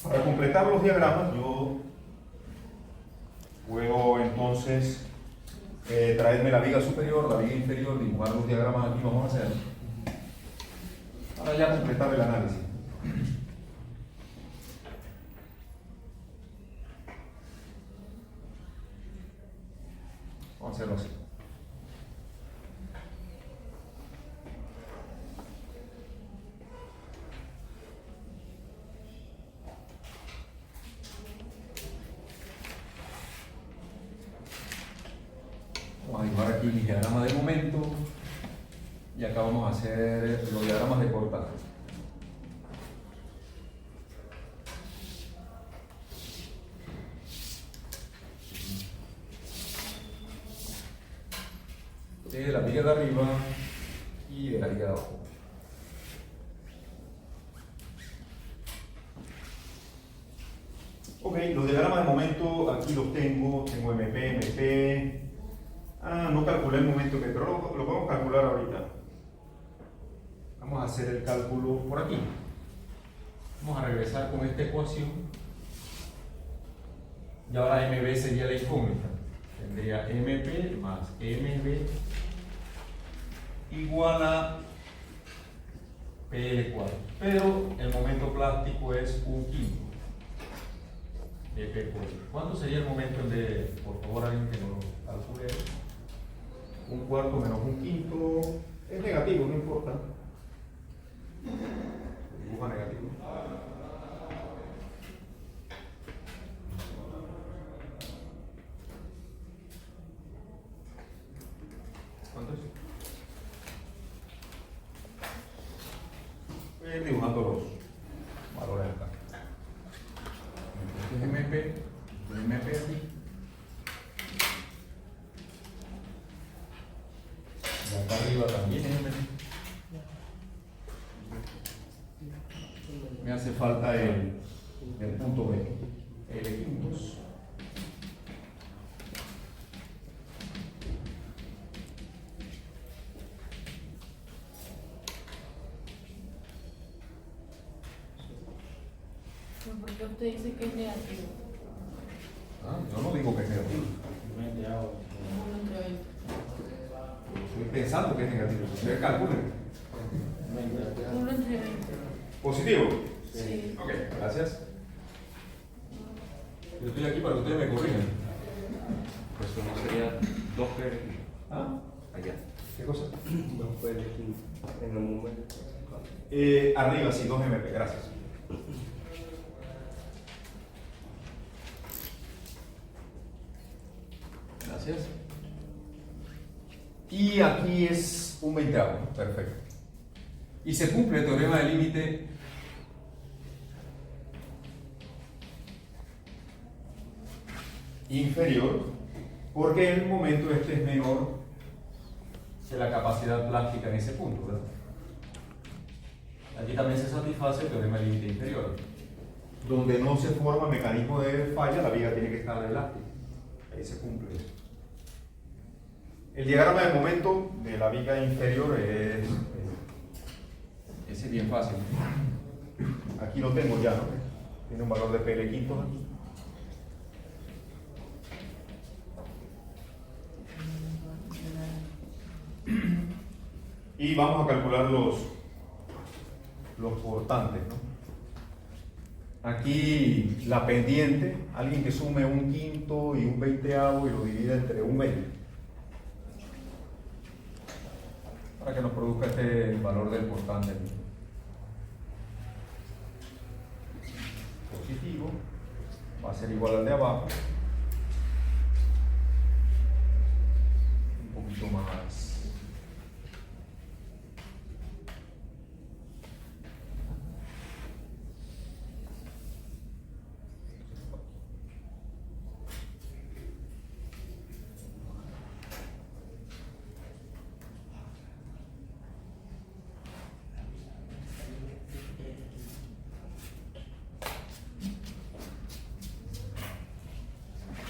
Para completar los diagramas, yo puedo entonces traerme la viga superior, la viga inferior, dibujar los diagramas aquí, vamos a hacerlo. Para ya completar el análisis. Vamos a hacerlo así. Vamos a dibujar aquí mi diagrama de momento. Y acá vamos a hacer los diagramas de corta. De la viga de arriba y de la viga de abajo. Ok, los diagramas de momento aquí los tengo MP. No calculé el momento que, pero lo podemos calcular ahorita. Vamos a hacer el cálculo por aquí. Vamos a regresar con esta ecuación. Y ahora MB sería la incógnita. Tendría MP más MB igual a PL cuadrado. Pero el momento plástico es 1/5 de P por I. ¿Cuánto sería el momento en D? Por favor, alguien que lo calcule. 1/4 menos 1/5 es negativo, no importa. Dibuja negativo. ¿Cuánto es? Voy a ir dibujando los valores acá. Este es MP aquí. Y acá arriba también es MP. Me hace falta el punto B. L-quintos. ¿Por qué usted dice que es negativo? Yo no digo que es negativo. Uno entre 20. Estoy pensando que es negativo. Ustedes calculen. Uno entre 20. ¿Positivo? Sí. Ok, gracias. Yo estoy aquí para que ustedes me corrijan. Pues eso no sería 2P. ¿Ah? Allá. ¿Qué cosa? No fue el quinto en el momento. Arriba, sí, 2MP, gracias. Gracias. Y aquí es 1/20, perfecto. Y se cumple el teorema de límite inferior porque en el momento este es menor que la capacidad plástica en ese punto, ¿verdad? Aquí también se satisface el teorema de límite inferior. Donde no se forma mecanismo de falla, la viga tiene que estar elástica. Ahí se cumple eso. El diagrama de momento de la viga inferior es ese es bien fácil. Aquí lo tengo ya, ¿no? Tiene un valor de PL quintos aquí. Y vamos a calcular los portantes, ¿no? Aquí la pendiente, alguien que sume 1/5 y 1/20 y lo divide entre 1/20. Para que nos produzca este valor del portante. Positivo va a ser igual al de abajo. Un poquito más.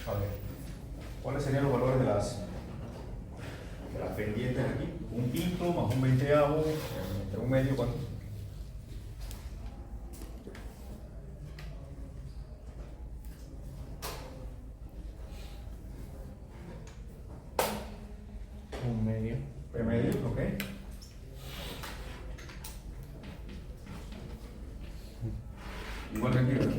A ver, ¿cuáles serían los valores de las pendientes aquí? 1/5 más 1/20, entre 1/2, ¿cuánto? Un medio. P-medio, ok. Igual que aquí, ¿verdad?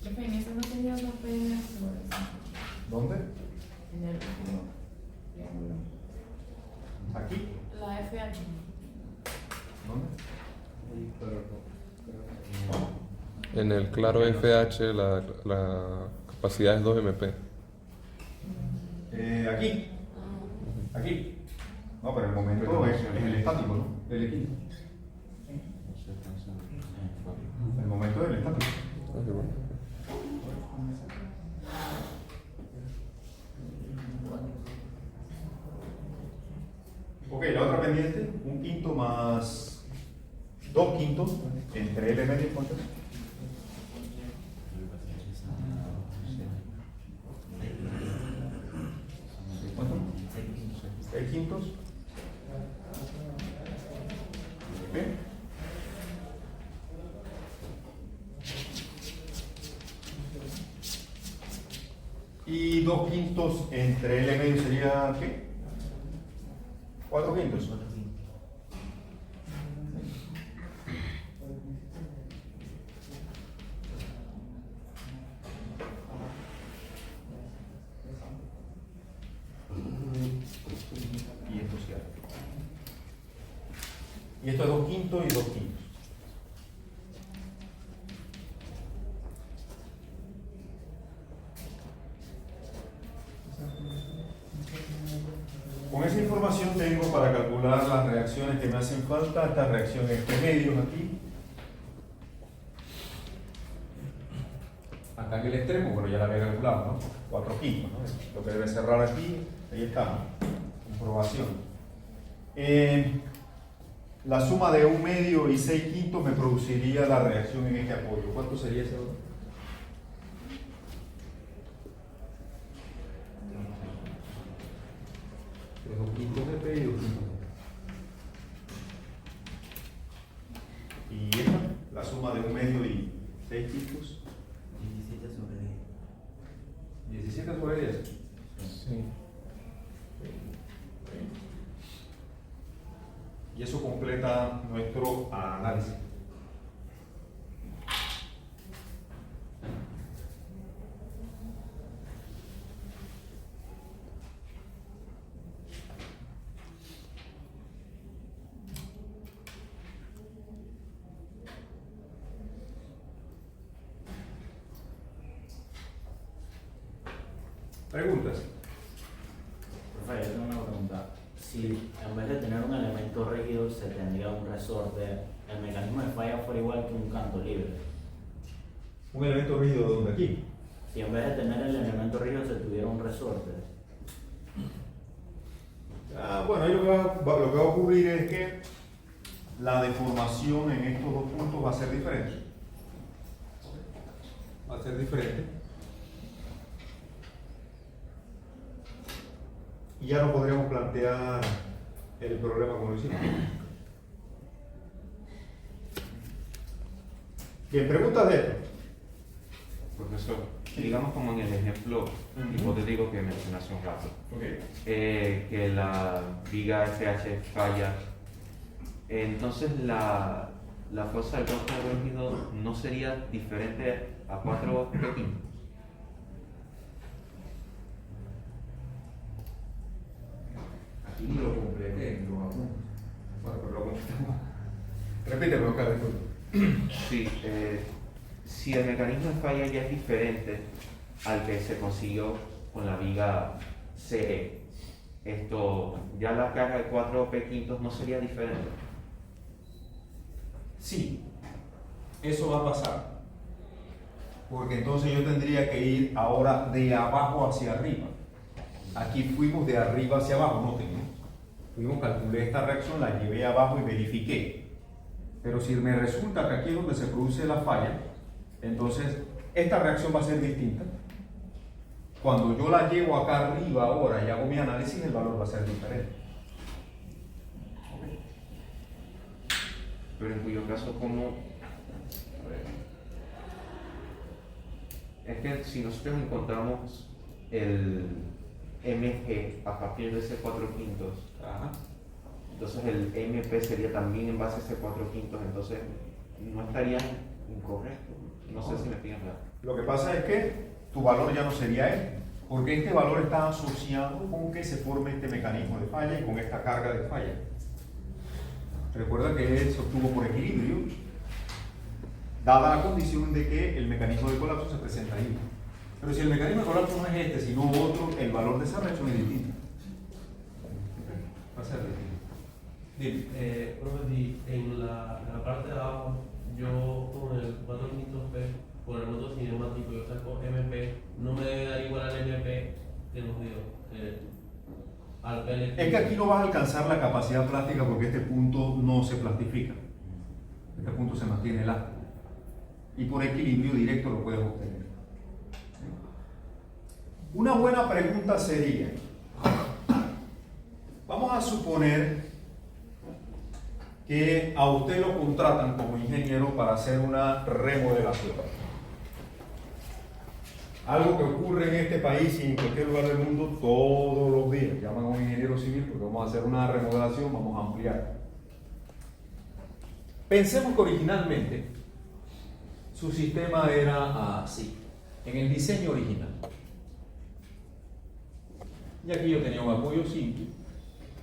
Profe, en eso no tenía una pena sobre eso. ¿Dónde? En el último triángulo. Aquí. La FH. ¿Dónde? Sí, pero no. En el claro FH la capacidad es 2 MP. Aquí. Aquí. No, pero el momento es el estático, ¿no? El equipo. El momento del estático. Ah, igual. Ok, la otra pendiente, 1/5 más 2/5 entre L medio, ¿cuánto es? ¿Cuánto? 6/5. Ok. Y 2/5 entre L medio sería ¿qué? 4/5. Y esto sí. Y esto es 2/5 y 2/5. Con esa información tengo para calcular las reacciones que me hacen falta. Esta reacción entre medios aquí. Acá en el extremo, bueno, ya la había calculado, ¿no? 4/5, ¿no? Lo que debe cerrar aquí, ahí está, ¿no? Comprobación. La suma de 1/2 y 6/5 me produciría la reacción en este apoyo. ¿Cuánto sería ese otro? Es 2/5 GP y 2/5 GP. Y esta, la suma de 1/2 y 6/5. 17 sobre 10. 17 sobre 10. Sí. Y eso completa nuestro análisis. ¿Preguntas? Profe, yo tengo una pregunta. Si en vez de tener un elemento rígido se tendría un resorte, ¿el mecanismo de falla fuera igual que un canto libre? Un elemento rígido de donde aquí. Si en vez de tener el elemento rígido se tuviera un resorte. Bueno, ahí lo que va a ocurrir es que la deformación en estos dos puntos va a ser diferente. Va a ser diferente. Y ya no podríamos plantear el problema como lo hicimos. Bien, preguntas de esto. Profesor, digamos como en el ejemplo hipotético que mencioné hace un rato, que la viga FH falla, entonces la fuerza del cuerpo rígido no sería diferente a 4 pequeños. Aquí ni lo completé, ni lo apunto. Bueno, pero lo completamos. Repíteme, Oscar, disculpe. Sí, si el mecanismo de falla ya es diferente al que se consiguió con la viga CE, ya la carga de 4 P5 no sería diferente. Sí, eso va a pasar. Porque entonces yo tendría que ir ahora de abajo hacia arriba. Aquí fuimos de arriba hacia abajo, noten, ¿no? Fuimos, calculé esta reacción, la llevé abajo y verifiqué. Pero si me resulta que aquí es donde se produce la falla, entonces esta reacción va a ser distinta. Cuando yo la llevo acá arriba ahora y hago mi análisis, el valor va a ser diferente. ¿Okay? Pero en cuyo caso, ¿cómo? Es que si nosotros encontramos el MG a partir de ese 4/5, entonces el MP sería también en base a ese 4/5, entonces no estaría incorrecto. No sé si me explican nada. Lo que pasa es que tu valor ya no sería este, porque este valor está asociado con que se forme este mecanismo de falla y con esta carga de falla. Recuerda que él se obtuvo por equilibrio dada la condición de que el mecanismo de colapso se presenta ahí. Pero si el mecanismo de colapso no es este, sino otro, el valor de esa reacción es distinto. Va a ser distinto. Dime. Profe, en la parte de abajo, yo con el 400p, por el método cinemático, yo saco MP, no me debe dar igual al MP que nos dio, al PLT. Es que aquí no vas a alcanzar la capacidad plástica porque este punto no se plastifica. Este punto se mantiene elástico. Y por equilibrio directo lo puedes obtener. Una buena pregunta sería, vamos a suponer que a usted lo contratan como ingeniero para hacer una remodelación. Algo que ocurre en este país y en cualquier lugar del mundo todos los días. Llaman a un ingeniero civil porque vamos a hacer una remodelación, vamos a ampliar. Pensemos que originalmente su sistema era así, en el diseño original. Y aquí yo tenía un apoyo simple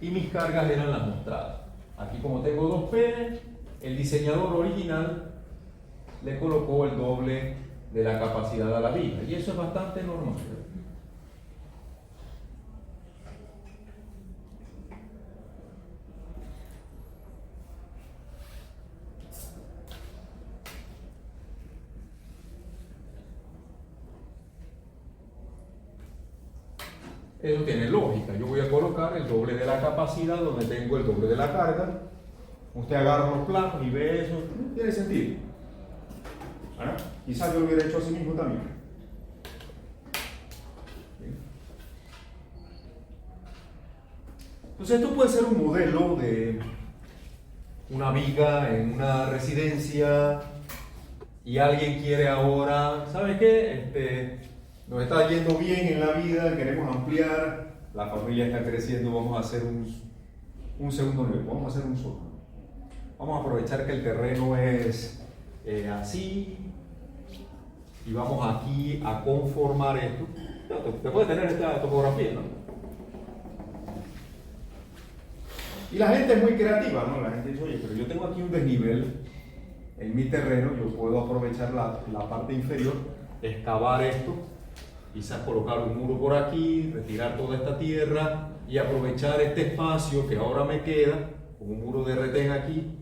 y mis cargas eran las mostradas. Aquí como tengo dos penes, el diseñador original le colocó el doble de la capacidad a la viga y eso es bastante normal. Eso tiene lógica. Yo voy a colocar el doble de la capacidad donde tengo el doble de la carga. Usted agarra los planos y ve eso. Tiene sentido. ¿Ah? Quizás yo lo hubiera hecho así mismo también. ¿Bien? Entonces esto puede ser un modelo de una viga en una residencia y alguien quiere ahora, ¿sabe qué? Nos está yendo bien en la vida, queremos ampliar, la familia está creciendo, vamos a hacer un segundo nivel, vamos a hacer un sótano. Vamos a aprovechar que el terreno es así y vamos aquí a conformar esto. Usted puede tener esta topografía, ¿no? Y la gente es muy creativa, ¿no? La gente dice, oye, pero yo tengo aquí un desnivel en mi terreno, yo puedo aprovechar la parte inferior, excavar esto, quizás colocar un muro por aquí, retirar toda esta tierra y aprovechar este espacio que ahora me queda, con un muro de retén aquí.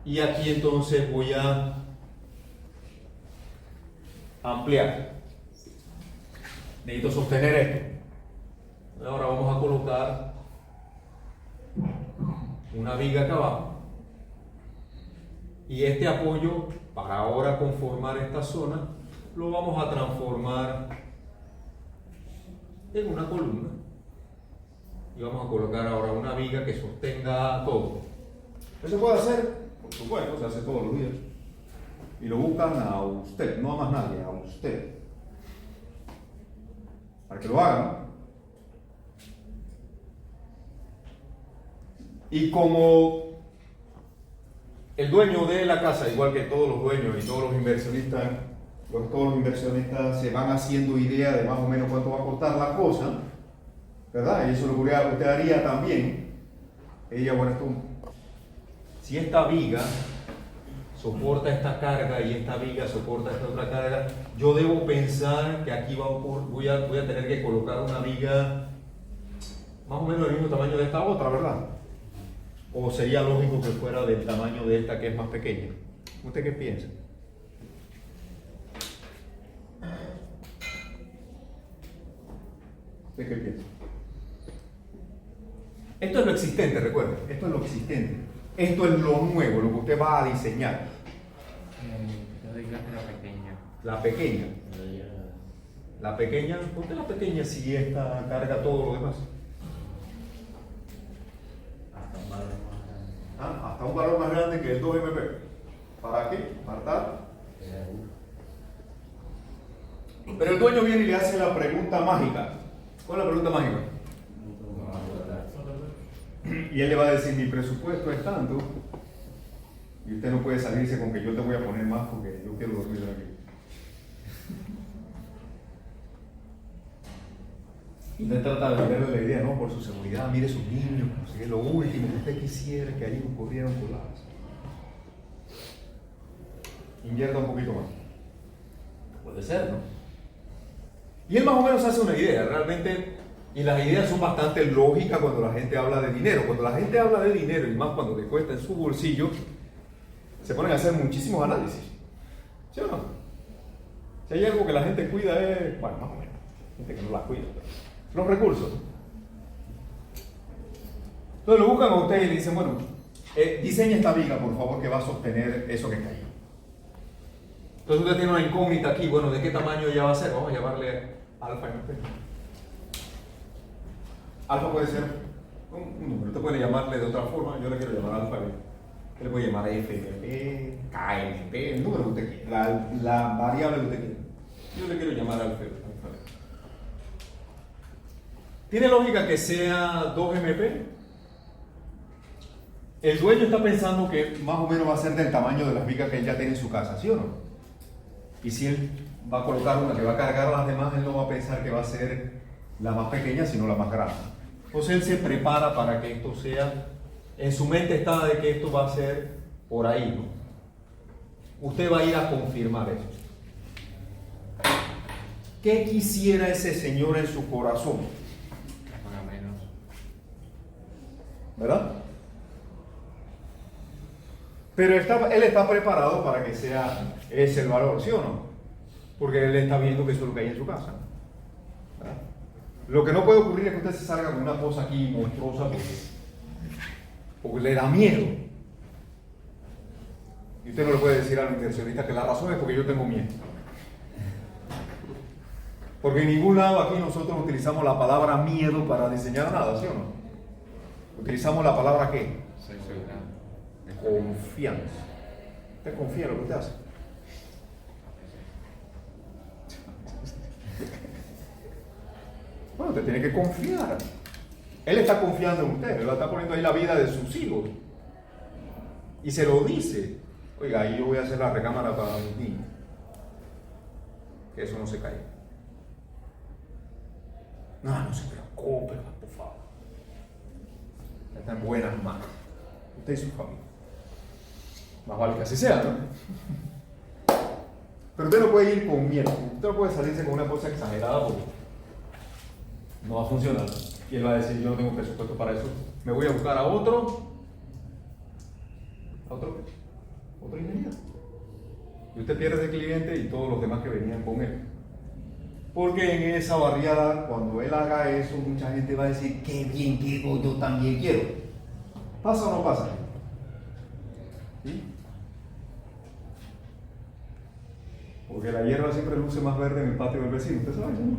Y aquí entonces voy a ampliar. Necesito sostener esto. Ahora vamos a colocar una viga acá abajo. Y este apoyo, para ahora conformar esta zona, lo vamos a transformar en una columna. Y vamos a colocar ahora una viga que sostenga todo. ¿Eso se puede hacer? Por supuesto, se hace todos los días. Y lo buscan a usted, no a más nadie, a usted. Para que lo hagan. Y como el dueño de la casa, igual que todos los dueños y todos los inversionistas se van haciendo idea de más o menos cuánto va a costar la cosa, ¿verdad? Y eso lo que usted haría también. Si esta viga soporta esta carga y esta viga soporta esta otra carga, yo debo pensar que aquí voy a tener que colocar una viga más o menos del mismo tamaño de esta otra, ¿verdad? ¿O sería lógico que fuera del tamaño de esta que es más pequeña? ¿Usted qué piensa? ¿Usted qué piensa? Esto es lo existente, recuerden. Esto es lo existente. Esto es lo nuevo, lo que usted va a diseñar. Yo diría que la pequeña. La pequeña. La pequeña, ¿por qué la pequeña si esta carga todo lo demás? Hasta un valor más grande que el 2MP. ¿Para qué? ¿Para tal? Pero el dueño viene y le hace la pregunta mágica. ¿Cuál es la pregunta mágica? Y él le va a decir, mi presupuesto es tanto, y usted no puede salirse con que yo te voy a poner más porque yo quiero dormir aquí. Y usted trata de venderle la idea, no, por su seguridad, mire sus niños, no sé, lo último que usted quisiera que ahí ocurriera un colapso. invierta un poquito más. Puede ser, ¿no? Y él más o menos hace una idea, realmente, y las ideas son bastante lógicas cuando la gente habla de dinero. Cuando la gente habla de dinero, y más cuando le cuesta en su bolsillo, se ponen a hacer muchísimos análisis. ¿Sí o no? Si hay algo que la gente cuida es, bueno, más o menos, gente que no la cuida, los recursos. Entonces lo buscan a usted y le dicen, bueno, diseña esta viga, por favor, que va a sostener eso que está ahí. Entonces usted tiene una incógnita aquí, bueno, ¿de qué tamaño ya va a ser? Vamos a llamarle alfa MP. Alfa puede ser un número, usted puede llamarle de otra forma, yo le quiero llamar alfa, usted le puede llamar FMP, KMP, el número que usted quiera, la variable que usted quiera. Yo le quiero llamar alfa. ¿Tiene lógica que sea 2MP? El dueño está pensando que más o menos va a ser del tamaño de las vigas que él ya tiene en su casa, ¿sí o no? Y si él va a colocar una que va a cargar a las demás, él no va a pensar que va a ser la más pequeña, sino la más grande. Entonces él se prepara para que esto sea, en su mente está de que esto va a ser por ahí, ¿no? Usted va a ir a confirmar eso. ¿Qué quisiera ese señor en su corazón? Para menos. ¿Verdad? Pero él está preparado para que sea ese el valor, ¿sí o no? Porque él está viendo que eso es lo que hay en su casa. ¿Verdad? Lo que no puede ocurrir es que usted se salga con una cosa aquí monstruosa porque le da miedo. Y usted no le puede decir al inversionista que la razón es porque yo tengo miedo. Porque en ningún lado aquí nosotros utilizamos la palabra miedo para diseñar nada, ¿sí o no? Utilizamos la palabra ¿qué? Confianza. ¿Usted confía en lo que usted hace? Bueno, usted tiene que confiar. Él está confiando en usted, él está poniendo ahí la vida de sus hijos. Y se lo dice. Oiga, ahí yo voy a hacer la recámara para mis niños. Que eso no se caiga. No se preocupe, por favor. Está en buenas manos. Usted y su familia. Más vale que así sea, ¿no? Pero usted no puede ir con miedo. Usted no puede salirse con una cosa exagerada porque no va a funcionar. Y él va a decir, yo no tengo presupuesto para eso. Me voy a buscar a otro ingeniero. Y usted pierde el cliente y todos los demás que venían con él. Porque en esa barriada, cuando él haga eso, mucha gente va a decir, qué bien quiero, yo también quiero. ¿Pasa o no pasa? ¿Sí? Porque la hierba siempre luce más verde en el patio del vecino, ¿usted sabe? ¿No?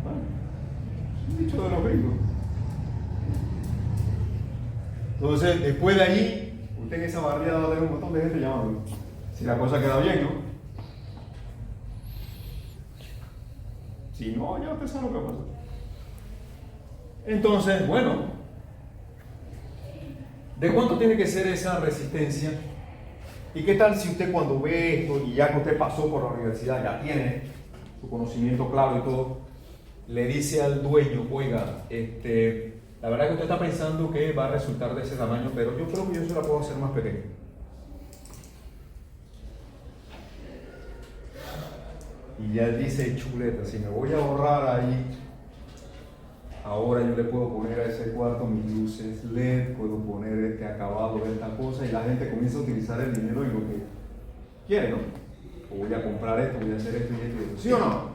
Bueno, es un dicho de los gringos. Entonces, después de ahí, usted en esa barriada va a tener un montón de gente llamándolo. Si la cosa queda bien, ¿no? Si no, ya usted sabe lo que pasa. Entonces, bueno, ¿de cuánto tiene que ser esa resistencia? ¿Y qué tal si usted cuando ve esto y ya que usted pasó por la universidad, ya tiene su conocimiento claro y todo, le dice al dueño, oiga, la verdad que usted está pensando que va a resultar de ese tamaño, pero yo creo que yo se la puedo hacer más pequeña. Y ya él dice, chuleta, si me voy a ahorrar ahí, ahora yo le puedo poner a ese cuarto mis luces LED, puedo poner este acabado de esta cosa, y la gente comienza a utilizar el dinero en lo que quiere, ¿no? O voy a comprar esto, voy a hacer esto y esto y esto. ¿Sí o no?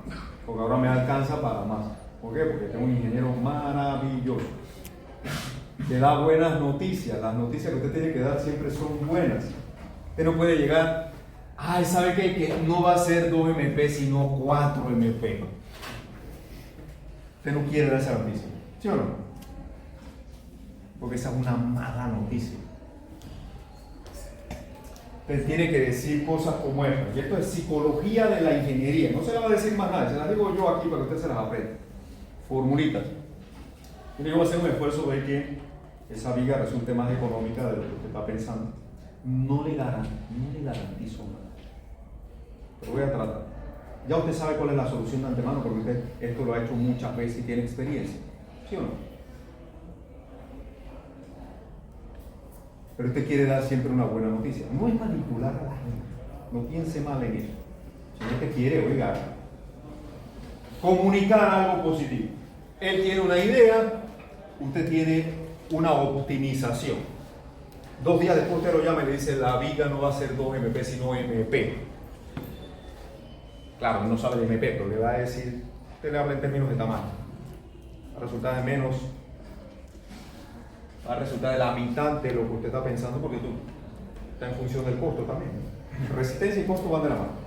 Porque ahora me alcanza para más. ¿Por qué? Porque tengo un ingeniero maravilloso. Que da buenas noticias. Las noticias que usted tiene que dar siempre son buenas. Usted no puede llegar, ay, ¿sabe qué? Que no va a ser 2 MP, sino 4 MP. Usted no quiere dar esa noticia, ¿sí o no? Porque esa es una mala noticia. Usted tiene que decir cosas como esta. Y esto es psicología de la ingeniería. No se la va a decir más nada, se las digo yo aquí para que usted se las aprenda. Formulitas. Yo voy a hacer un esfuerzo de que esa viga resulte más económica de lo que usted está pensando. No le garantizo nada. Pero voy a tratar. Ya usted sabe cuál es la solución de antemano porque usted esto lo ha hecho muchas veces y tiene experiencia. ¿Sí o no? Pero usted quiere dar siempre una buena noticia. No es manipular a la gente. No piense mal en eso. Si usted quiere, oiga, comunicar algo positivo. Él tiene una idea, usted tiene una optimización. 2 días después usted lo llama y le dice, la viga no va a ser 2 MP, sino MP. Claro, no sabe de MP, pero le va a decir, usted le habla en términos de tamaño. Va a resultar de menos, va a resultar de la mitad de lo que usted está pensando, porque tú está en función del costo también. Resistencia y costo van de la mano.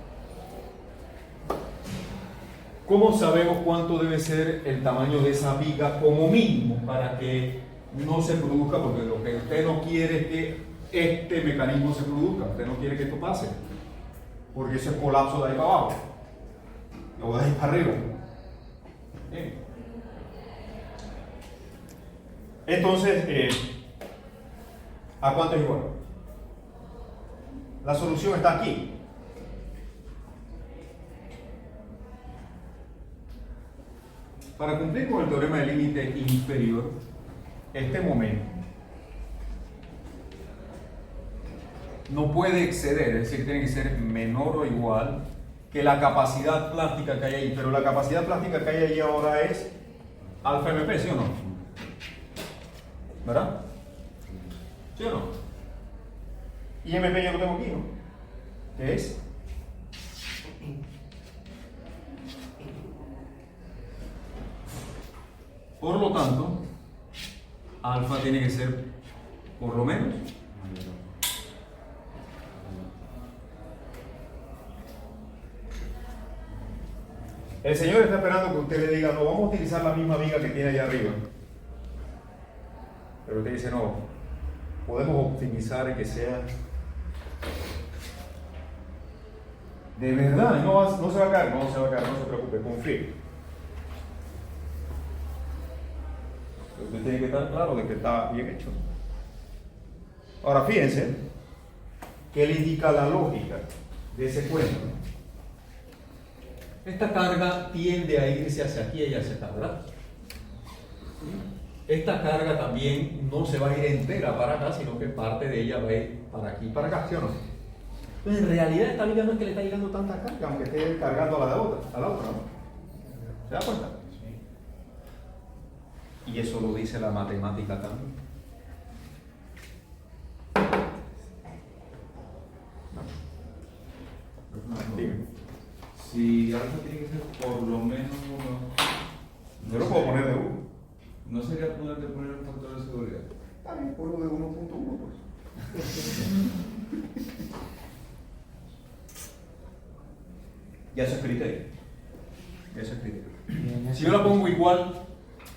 ¿Cómo sabemos cuánto debe ser el tamaño de esa viga como mínimo para que no se produzca? Porque lo que usted no quiere es que este mecanismo se produzca. Usted no quiere que esto pase, porque eso es colapso de ahí para abajo o de ahí para arriba. Bien. Entonces, ¿a cuánto es igual? La solución está aquí. Para cumplir con el teorema del límite inferior, este momento no puede exceder, es decir, tiene que ser menor o igual que la capacidad plástica que hay ahí. Pero la capacidad plástica que hay ahí ahora es alfa MP, ¿sí o no? ¿Verdad? ¿Sí o no? Y MP yo lo tengo aquí, ¿no? ¿Qué es? Por lo tanto, alfa tiene que ser por lo menos el señor está esperando que usted le diga, no, vamos a utilizar la misma viga que tiene allá arriba. Pero usted dice, no, podemos optimizar y que sea de verdad, no se va a caer, no se preocupe, confíe. Usted tiene que estar claro de que está bien hecho. Ahora fíjense, ¿qué le indica la lógica de ese cuento? Esta carga tiende a irse hacia aquí y hacia acá, ¿verdad? Esta carga también no se va a ir entera para acá, sino que parte de ella va a ir para aquí y para acá, ¿sí o no? Entonces, en realidad esta viga no es que le está llegando tanta carga, aunque esté cargando a la otra, ¿no? ¿Se da cuenta? Y eso lo dice la matemática también. Dime. Si alfa tiene que ser por lo menos 1, Yo lo puedo poner de 1. ¿no sería prudente poner el factor de seguridad? Está bien, ponlo de 1.1 pues. Ya eso es criterio. Eso es criterio. Si yo la pongo igual,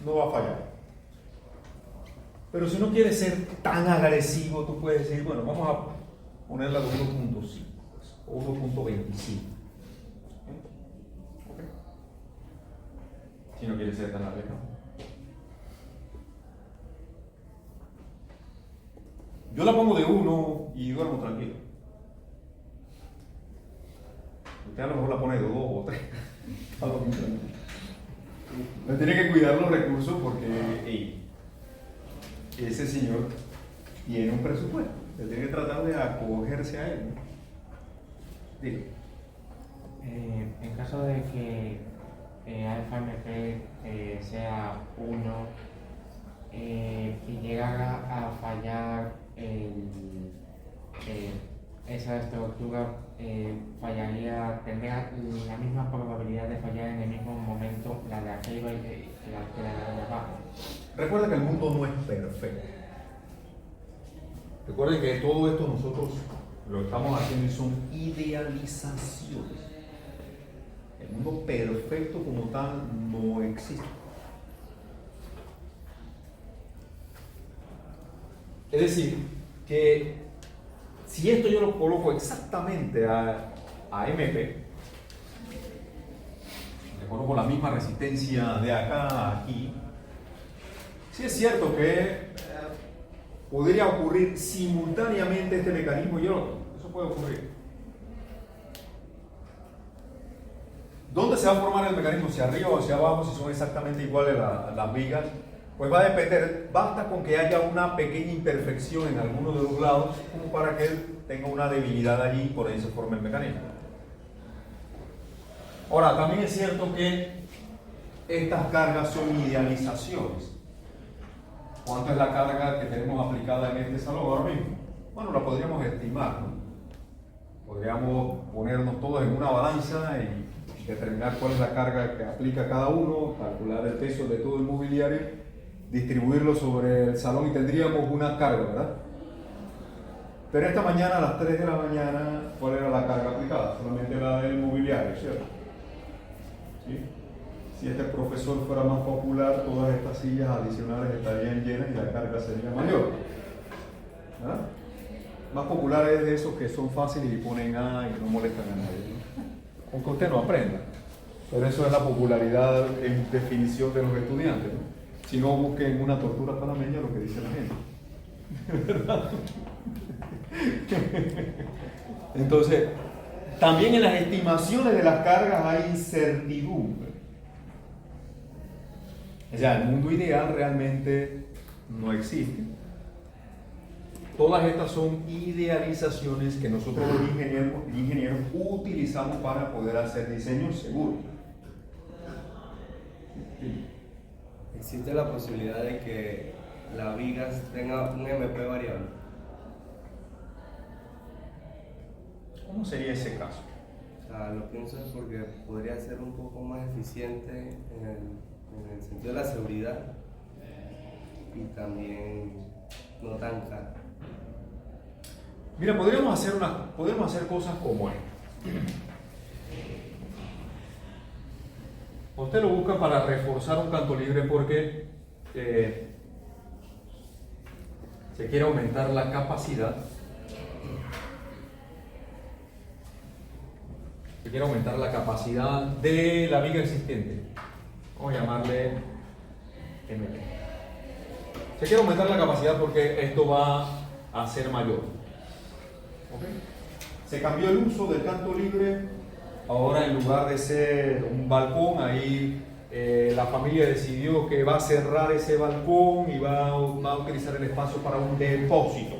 no va a fallar. Pero si uno quiere ser tan agresivo, tú puedes decir, bueno, vamos a ponerla de 1.5 o 1.25. Si no quiere ser tan arriesgado. Yo la pongo de 1 y duermo tranquilo. Usted a lo mejor la pone de 2 o 3. No tiene que cuidar los recursos porque ese señor tiene un presupuesto. Usted tiene que tratar de acogerse a él, ¿no? Digo. En caso de que alfa MP sea 1 y llegara a fallar esa estructura, tendría la misma probabilidad de fallar en el mismo momento la de arriba y la de abajo. Recuerda que el mundo no es perfecto. Recuerden que todo esto nosotros lo estamos haciendo y son idealizaciones. El mundo perfecto como tal no existe. Es decir, que si esto yo lo coloco exactamente a MP, le coloco la misma resistencia de acá a aquí, sí es cierto que podría ocurrir simultáneamente este mecanismo y otro. Eso puede ocurrir. ¿Dónde se va a formar el mecanismo? ¿Hacia arriba o hacia abajo? Si son exactamente iguales las vigas. Pues va a depender, basta con que haya una pequeña imperfección en alguno de los lados como para que él tenga una debilidad allí y por ahí se forme el mecanismo. Ahora, también es cierto que estas cargas son idealizaciones. ¿Cuánto es la carga que tenemos aplicada en este salón ahora mismo? Bueno, la podríamos estimar, ¿no? Podríamos ponernos todos en una balanza y determinar cuál es la carga que aplica cada uno, calcular el peso de todo el mobiliario, distribuirlo sobre el salón y tendríamos una carga, ¿verdad? Pero esta mañana a las 3 de la mañana, ¿cuál era la carga aplicada? Solamente la del mobiliario, ¿cierto? ¿Sí? Si este profesor fuera más popular, todas estas sillas adicionales estarían llenas y la carga sería mayor. ¿Verdad? Más popular es de esos que son fáciles y ponen A y no molestan a nadie, ¿no? Aunque usted no aprenda. Pero eso es la popularidad en definición de los estudiantes, ¿no? Si no, busquen una tortura panameña, lo que dice la gente. ¿Verdad? Entonces, también en las estimaciones de las cargas hay incertidumbre. O sea, el mundo ideal realmente no existe. Todas estas son idealizaciones que nosotros los ingenieros utilizamos para poder hacer diseños seguros. ¿Existe la posibilidad de que la viga tenga un MP variable? ¿Cómo sería ese caso? O sea, lo pienso es porque podría ser un poco más eficiente en el sentido de la seguridad y también no tan caro. Mira, podemos hacer cosas como esta. Usted lo busca para reforzar un canto libre porque se quiere aumentar la capacidad. Se quiere aumentar la capacidad de la viga existente. Vamos a llamarle MP. Se quiere aumentar la capacidad porque esto va a ser mayor. ¿Okay? Se cambió el uso del canto libre. Ahora, en lugar de ser un balcón, ahí la familia decidió que va a cerrar ese balcón y va a utilizar el espacio para un depósito.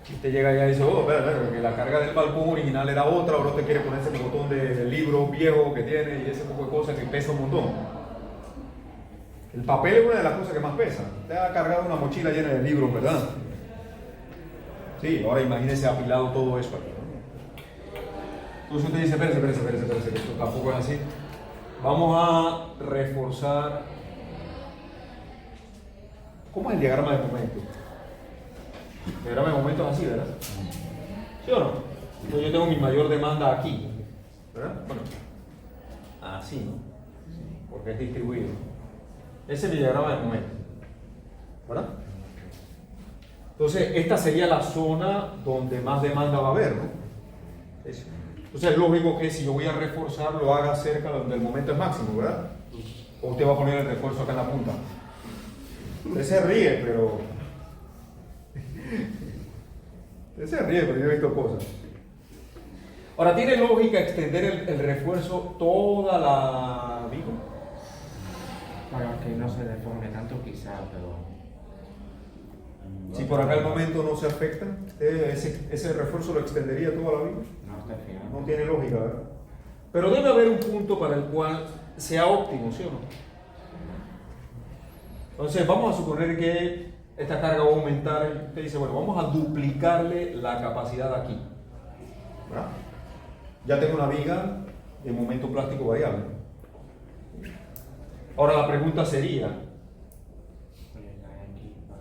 Y usted llega allá y dice, oh, espera, que la carga del balcón original era otra, ahora usted quiere ponerse el botón de libro viejo que tiene y ese tipo de cosas que pesa un montón. El papel es una de las cosas que más pesa. Usted ha cargado una mochila llena de libros, ¿verdad? Sí, ahora imagínese apilado todo eso aquí. Entonces usted dice, espérese, que esto tampoco es así. Vamos a reforzar. ¿Cómo es el diagrama de momento? El diagrama de momento es así, ¿verdad? ¿Sí o no? Entonces yo tengo mi mayor demanda aquí, ¿verdad? Bueno, así, ¿no? Porque es distribuido. Ese es mi diagrama de momento, ¿verdad? Entonces esta sería la zona donde más demanda va a haber, ¿no? Eso. Entonces es lógico que si yo voy a reforzar lo haga cerca donde el momento es máximo, ¿verdad? O usted va a poner el refuerzo acá en la punta. Usted se ríe, pero yo he visto cosas. Ahora, ¿tiene lógica extender el refuerzo toda la viga? Para que no se deforme tanto quizá, pero... Si por acá el momento no se afecta, ese refuerzo lo extendería toda la viga. No está fijo. No tiene lógica, ¿verdad? Pero debe haber un punto para el cual sea óptimo, ¿sí o no? Entonces vamos a suponer que esta carga va a aumentar y usted dice, bueno, vamos a duplicarle la capacidad aquí, ¿verdad? Ya tengo una viga de momento plástico variable. Ahora la pregunta sería,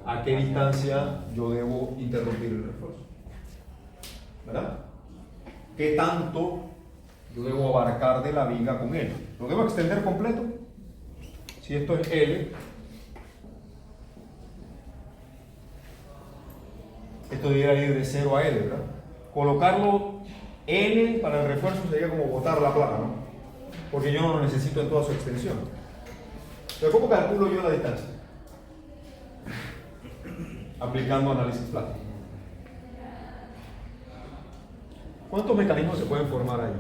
¿a qué distancia yo debo interrumpir el refuerzo? ¿Verdad? ¿Qué tanto yo debo abarcar de la viga con él? ¿Lo debo extender completo? Si esto es L, esto debería ir de 0 a L, ¿verdad? Colocarlo L para el refuerzo sería como botar la placa, ¿no? Porque yo no lo necesito en toda su extensión. Pero ¿cómo calculo yo la distancia? Aplicando análisis plástico. ¿Cuántos mecanismos se pueden formar ahí?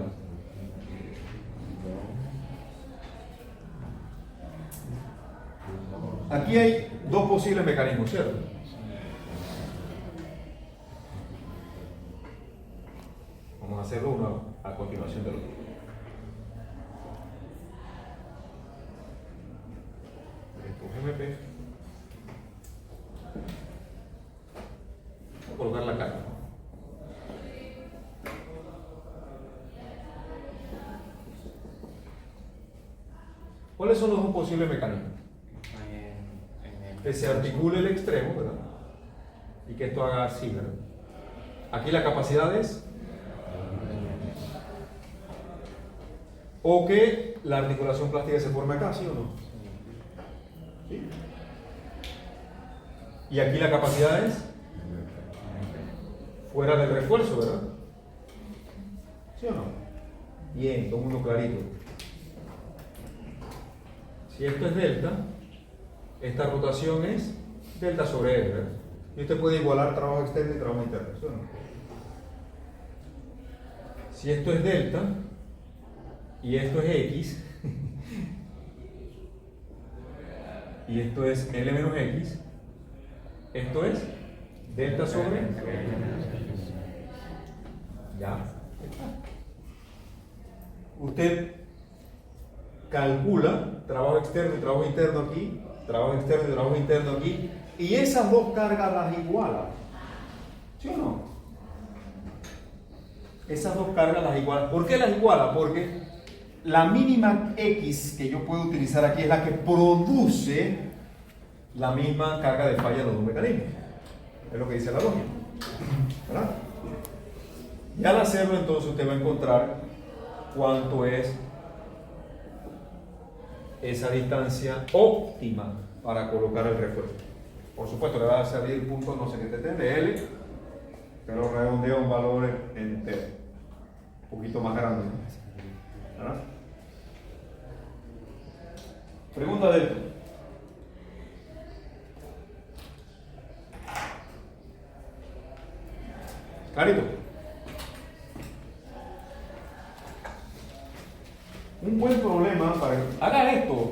Aquí hay dos posibles mecanismos, ¿cierto? Vamos a hacerlo uno a continuación del otro. Esto es MP. Voy a colocar la carga. ¿Cuáles son los dos posibles mecanismos? Que se articule el extremo, ¿verdad? Y que esto haga así, ¿verdad? Aquí la capacidad es, o que la articulación plástica se forme acá, ¿sí o no? ¿Sí? Y aquí la capacidad es fuera del refuerzo, ¿verdad? ¿Sí o no? Bien, todo el mundo clarito. Si esto es delta, esta rotación es delta sobre L, ¿verdad? Y usted puede igualar trabajo externo y trabajo interno, ¿sí o no? Si esto es delta y esto es X y esto es L menos X, esto es delta sobre ya. Usted calcula trabajo externo y trabajo interno aquí, trabajo externo y trabajo interno aquí, y esas dos cargas las iguala. ¿Sí o no? Esas dos cargas las iguala. ¿Por qué las iguala? Porque la mínima X que yo puedo utilizar aquí es la que produce la misma carga de falla de los dos mecanismos. Es lo que dice la lógica, ¿verdad? Y al hacerlo, entonces usted va a encontrar cuánto es esa distancia óptima para colocar el refuerzo. Por supuesto, le va a salir punto no sé qué de L, pero redondea un valor entero, un poquito más grande, ¿no? ¿Verdad? Pregunta de esto. Clarito. Un buen problema para que haga esto.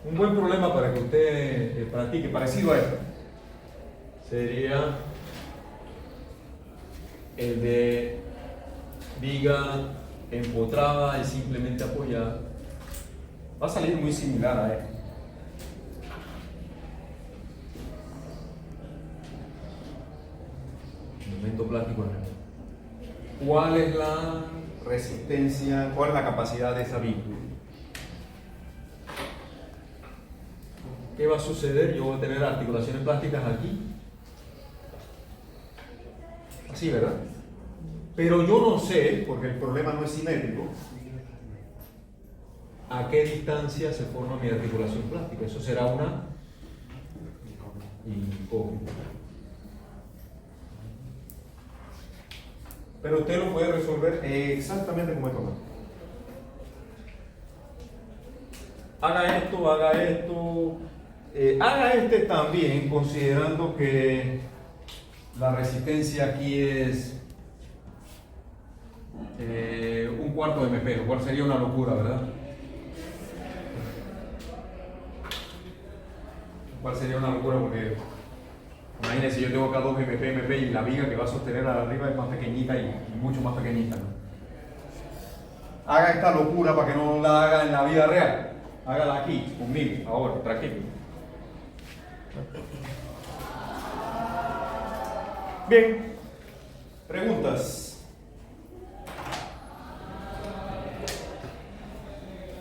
Un buen problema para que usted practique parecido a esto sería el de viga empotrada y simplemente apoyada. Va a salir muy similar a esto. Momento plástico. ¿Cuál es la resistencia? ¿Cuál es la capacidad de esa vínculo? ¿Qué va a suceder? Yo voy a tener articulaciones plásticas aquí. Así, ¿verdad? Pero yo no sé, porque el problema no es simétrico, a qué distancia se forma mi articulación plástica. Eso será una incógnita. Pero usted lo puede resolver exactamente como esto. Haga esto, haga esto. Haga este también, considerando que la resistencia aquí es un cuarto de MP, lo cual sería una locura, ¿verdad? Lo cual sería una locura porque imagínense, yo tengo acá 2 MP y la viga que va a sostener arriba es más pequeñita y mucho más pequeñita, ¿no? Haga esta locura para que no la haga en la vida real. Hágala aquí, conmigo, ahora, practique. Bien, preguntas.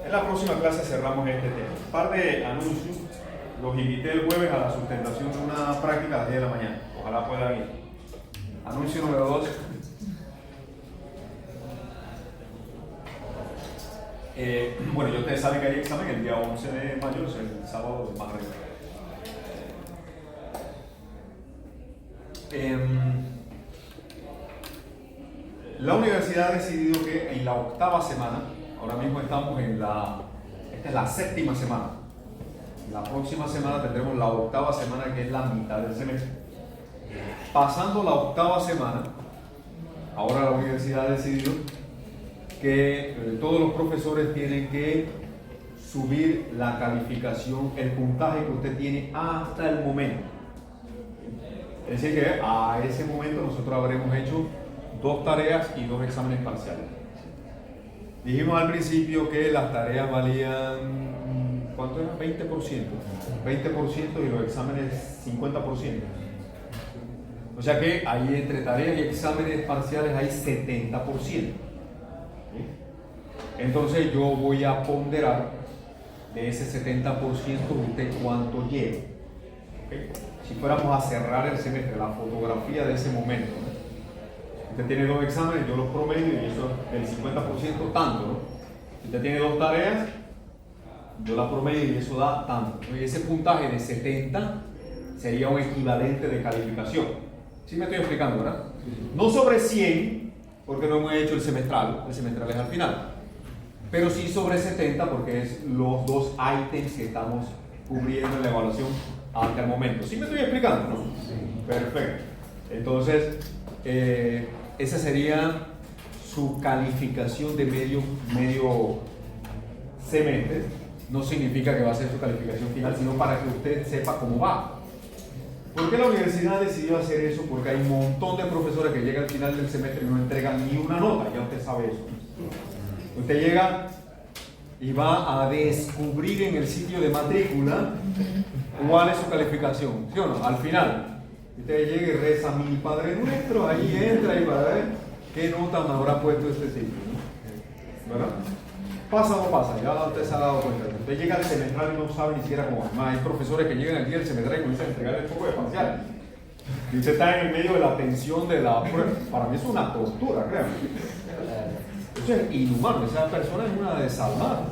En la próxima clase cerramos este tema. Un par de anuncios. Los invité el jueves a la sustentación de una práctica a las 10 de la mañana. Ojalá puedan ir. Anuncio número 2. Bueno, ya ustedes saben que hay examen el día 11 de mayo, es el sábado más regular. La universidad ha decidido que en la 8ª semana, ahora mismo estamos en esta es la 7ª semana. La próxima semana tendremos la 8ª semana, que es la mitad del semestre. Pasando la 8ª semana, ahora la universidad ha decidido que todos los profesores tienen que subir la calificación, el puntaje que usted tiene hasta el momento. Es decir, que a ese momento nosotros habremos hecho 2 tareas y 2 exámenes parciales. Dijimos al principio que las tareas valían, ¿cuánto era? 20%. 20% y los exámenes 50%. O sea que ahí entre tareas y exámenes parciales hay 70%. ¿Sí? Entonces yo voy a ponderar de ese 70% usted cuánto lleva. ¿Okay? Si fuéramos a cerrar el semestre, la fotografía de ese momento, ¿no? Usted tiene 2 exámenes, yo los promedio y eso del 50% tanto, ¿no? Si usted tiene 2 tareas, yo la promedio y eso da tanto, ¿no? Y ese puntaje de 70 sería un equivalente de calificación. ¿Sí me estoy explicando, verdad? No sobre 100, porque no hemos hecho el semestral es al final, pero sí sobre 70 porque es los 2 ítems que estamos cubriendo en la evaluación hasta el momento. ¿Sí me estoy explicando, no? Sí. Perfecto. Entonces, esa sería su calificación de medio semestre. No significa que va a ser su calificación final, sino para que usted sepa cómo va. ¿Por qué la universidad decidió hacer eso? Porque hay un montón de profesores que llegan al final del semestre y no entregan ni una nota, ya usted sabe eso. Usted llega y va a descubrir en el sitio de matrícula cuál es su calificación, ¿sí o no? Al final, usted llega y reza 1000 Padre Nuestro, ahí entra y para ver qué nota me habrá puesto este sitio, ¿no? ¿Verdad? ¿Pasa o no pasa? Ya usted se ha dado cuenta. Usted llega al semestral y no sabe ni siquiera cómo. Además, hay profesores que llegan al día del semestral y comienzan a entregar el poco de parcial. Y usted está en el medio de la tensión de la prueba. Para mí es una tortura, créanme. Eso es inhumano. Esa persona es una desalmada.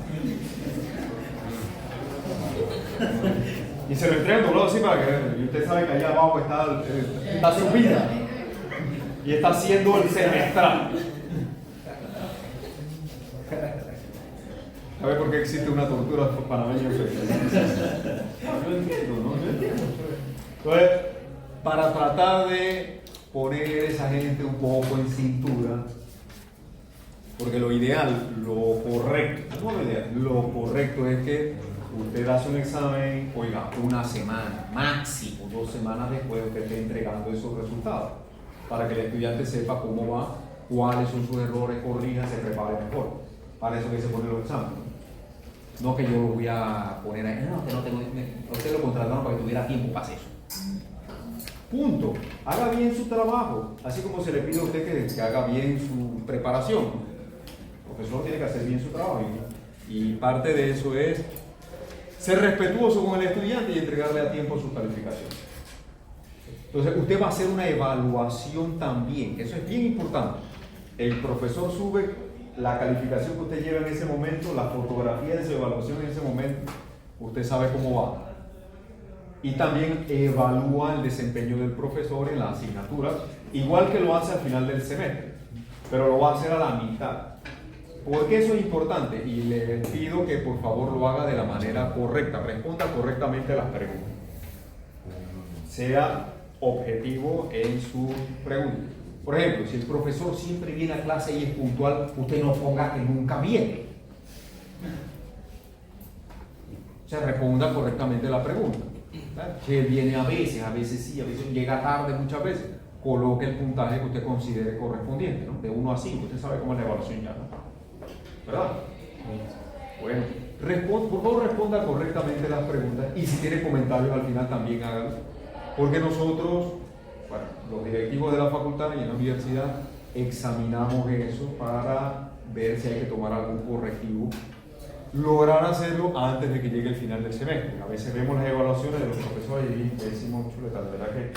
Y se lo entregan doblado así para que vean. Y usted sabe que allá abajo está su vida. Y está haciendo el semestral. A ver por qué existe una tortura panameña. Yo entiendo, ¿no? Yo entiendo. Entonces, para tratar de poner a esa gente un poco en cintura, porque lo ideal, lo correcto, no lo ideal, lo correcto es que usted hace un examen, oiga, una semana, máximo 2 semanas después usted esté entregando esos resultados, para que el estudiante sepa cómo va, cuáles son sus errores, corrija, se prepare mejor. Para eso que se ponen los exámenes. No que yo lo voy a poner ahí, no, que no tengo, usted lo contrataron para que tuviera tiempo para hacer eso. Punto. Haga bien su trabajo, así como se le pide a usted que haga bien su preparación. El profesor tiene que hacer bien su trabajo y parte de eso es ser respetuoso con el estudiante y entregarle a tiempo su calificación. Entonces usted va a hacer una evaluación también, eso es bien importante. El profesor sube la calificación que usted lleva en ese momento, la fotografía de su evaluación en ese momento, usted sabe cómo va. Y también evalúa el desempeño del profesor en la asignatura, igual que lo hace al final del semestre, pero lo va a hacer a la mitad. ¿Por qué eso es importante? Y le pido que por favor lo haga de la manera correcta, responda correctamente a las preguntas. Sea objetivo en su pregunta. Por ejemplo, si el profesor siempre viene a clase y es puntual, usted no ponga que nunca viene. O sea, responda correctamente la pregunta. Si él viene a veces sí, a veces llega tarde muchas veces, coloque el puntaje que usted considere correspondiente, ¿no? De 1 a 5, usted sabe cómo es la evaluación ya, ¿no? ¿Verdad? Bueno, por favor responda correctamente las preguntas y si tiene comentarios al final también háganlo, porque nosotros, bueno, los directivos de la facultad y en la universidad examinamos eso para ver si hay que tomar algún correctivo, lograr hacerlo antes de que llegue el final del semestre. A veces vemos las evaluaciones de los profesores y decimos, chuleta, la verdad que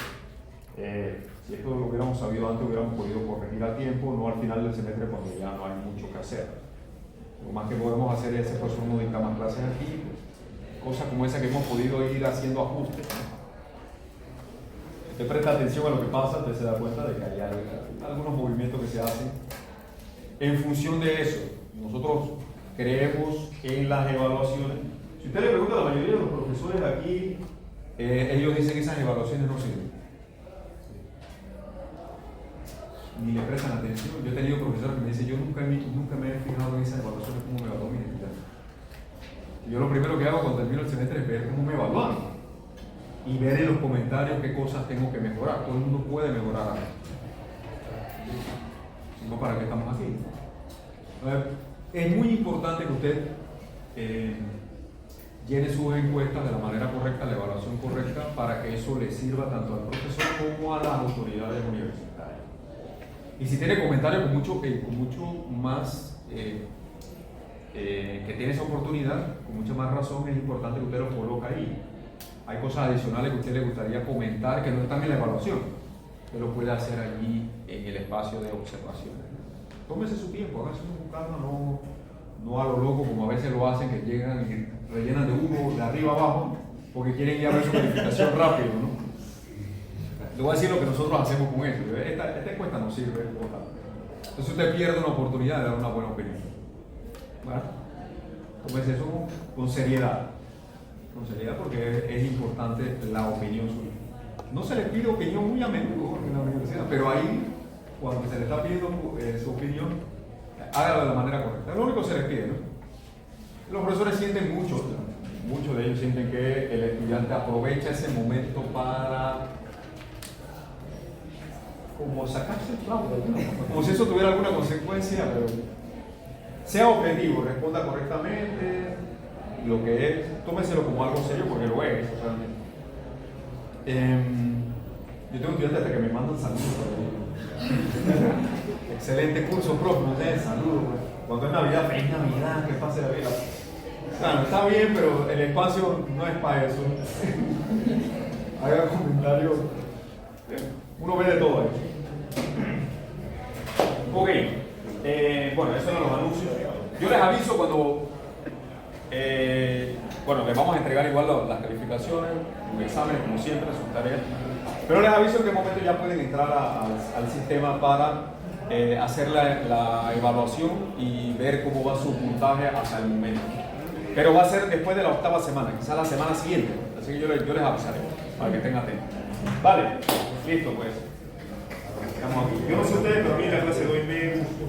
si esto lo hubiéramos sabido antes hubiéramos podido corregir a tiempo, no al final del semestre cuando ya no hay mucho que hacer. Lo más que podemos hacer es, el profesor no dicta más clases aquí, pues, cosas como esa que hemos podido ir haciendo ajustes, ¿no? Usted presta atención a lo que pasa, usted se da cuenta de que hay algunos movimientos que se hacen en función de eso. Nosotros creemos en las evaluaciones. Si usted le pregunta a la mayoría de los profesores aquí, ellos dicen que esas evaluaciones no sirven. Ni le prestan atención. Yo he tenido profesores que me dicen, yo nunca me he fijado en esas evaluaciones como me evaluó mi estudiante. Yo lo primero que hago cuando termino el semestre es ver cómo me evalúan y ver en los comentarios qué cosas tengo que mejorar. Todo el mundo puede mejorar algo. Si no, ¿para qué estamos aquí? Es muy importante que usted llene sus encuestas de la manera correcta, la evaluación correcta, para que eso le sirva tanto al profesor como a las autoridades universitarias. Y si tiene comentarios con mucho más, que tiene esa oportunidad, con mucha más razón, es importante que usted lo coloque ahí. Hay cosas adicionales que a usted le gustaría comentar que no están en la evaluación. Usted lo puede hacer allí en el espacio de observación. Tómese su tiempo, hágase con calma, no a lo loco como a veces lo hacen, que llegan y rellenan de uno de arriba abajo porque quieren ir a ver su calificación rápido, ¿no? Le voy a decir lo que nosotros hacemos con eso. Esta encuesta no sirve. Entonces usted pierde una oportunidad de dar una buena opinión. ¿Vale? Tómese eso con seriedad. Con seriedad, porque es importante la opinión suya. No se le pide opinión muy a menudo en la universidad, pero ahí, cuando se le está pidiendo su opinión, hágalo de la manera correcta. Es lo único que se les pide, ¿no? Los profesores sienten muchos de ellos sienten que el estudiante aprovecha ese momento para como sacarse el flauta, ¿no? Como si eso tuviera alguna consecuencia, pero sea objetivo, responda correctamente, lo que es, tómeselo como algo serio porque lo es, realmente. Yo tengo estudiantes hasta que me mandan saludos. Excelente curso, profe, no sé, saludos. Cuando es Navidad, feliz Navidad, que pase la vida. Claro, está bien, pero el espacio no es para eso. Haga comentarios. Uno ve de todo ahí. Ok, bueno, esos eran los anuncios. Yo les aviso cuando, bueno, les vamos a entregar igual las calificaciones, los exámenes, como siempre, sus tareas. Pero les aviso en qué momento ya pueden entrar al sistema para hacer la evaluación y ver cómo va su puntaje hasta el momento. Pero va a ser después de la 8ª semana, quizás la semana siguiente. Así que yo les avisaré para que estén atentos. Vale, listo pues. Estamos aquí. Yo no sé ustedes, pero a mí la clase de hoy me gustó.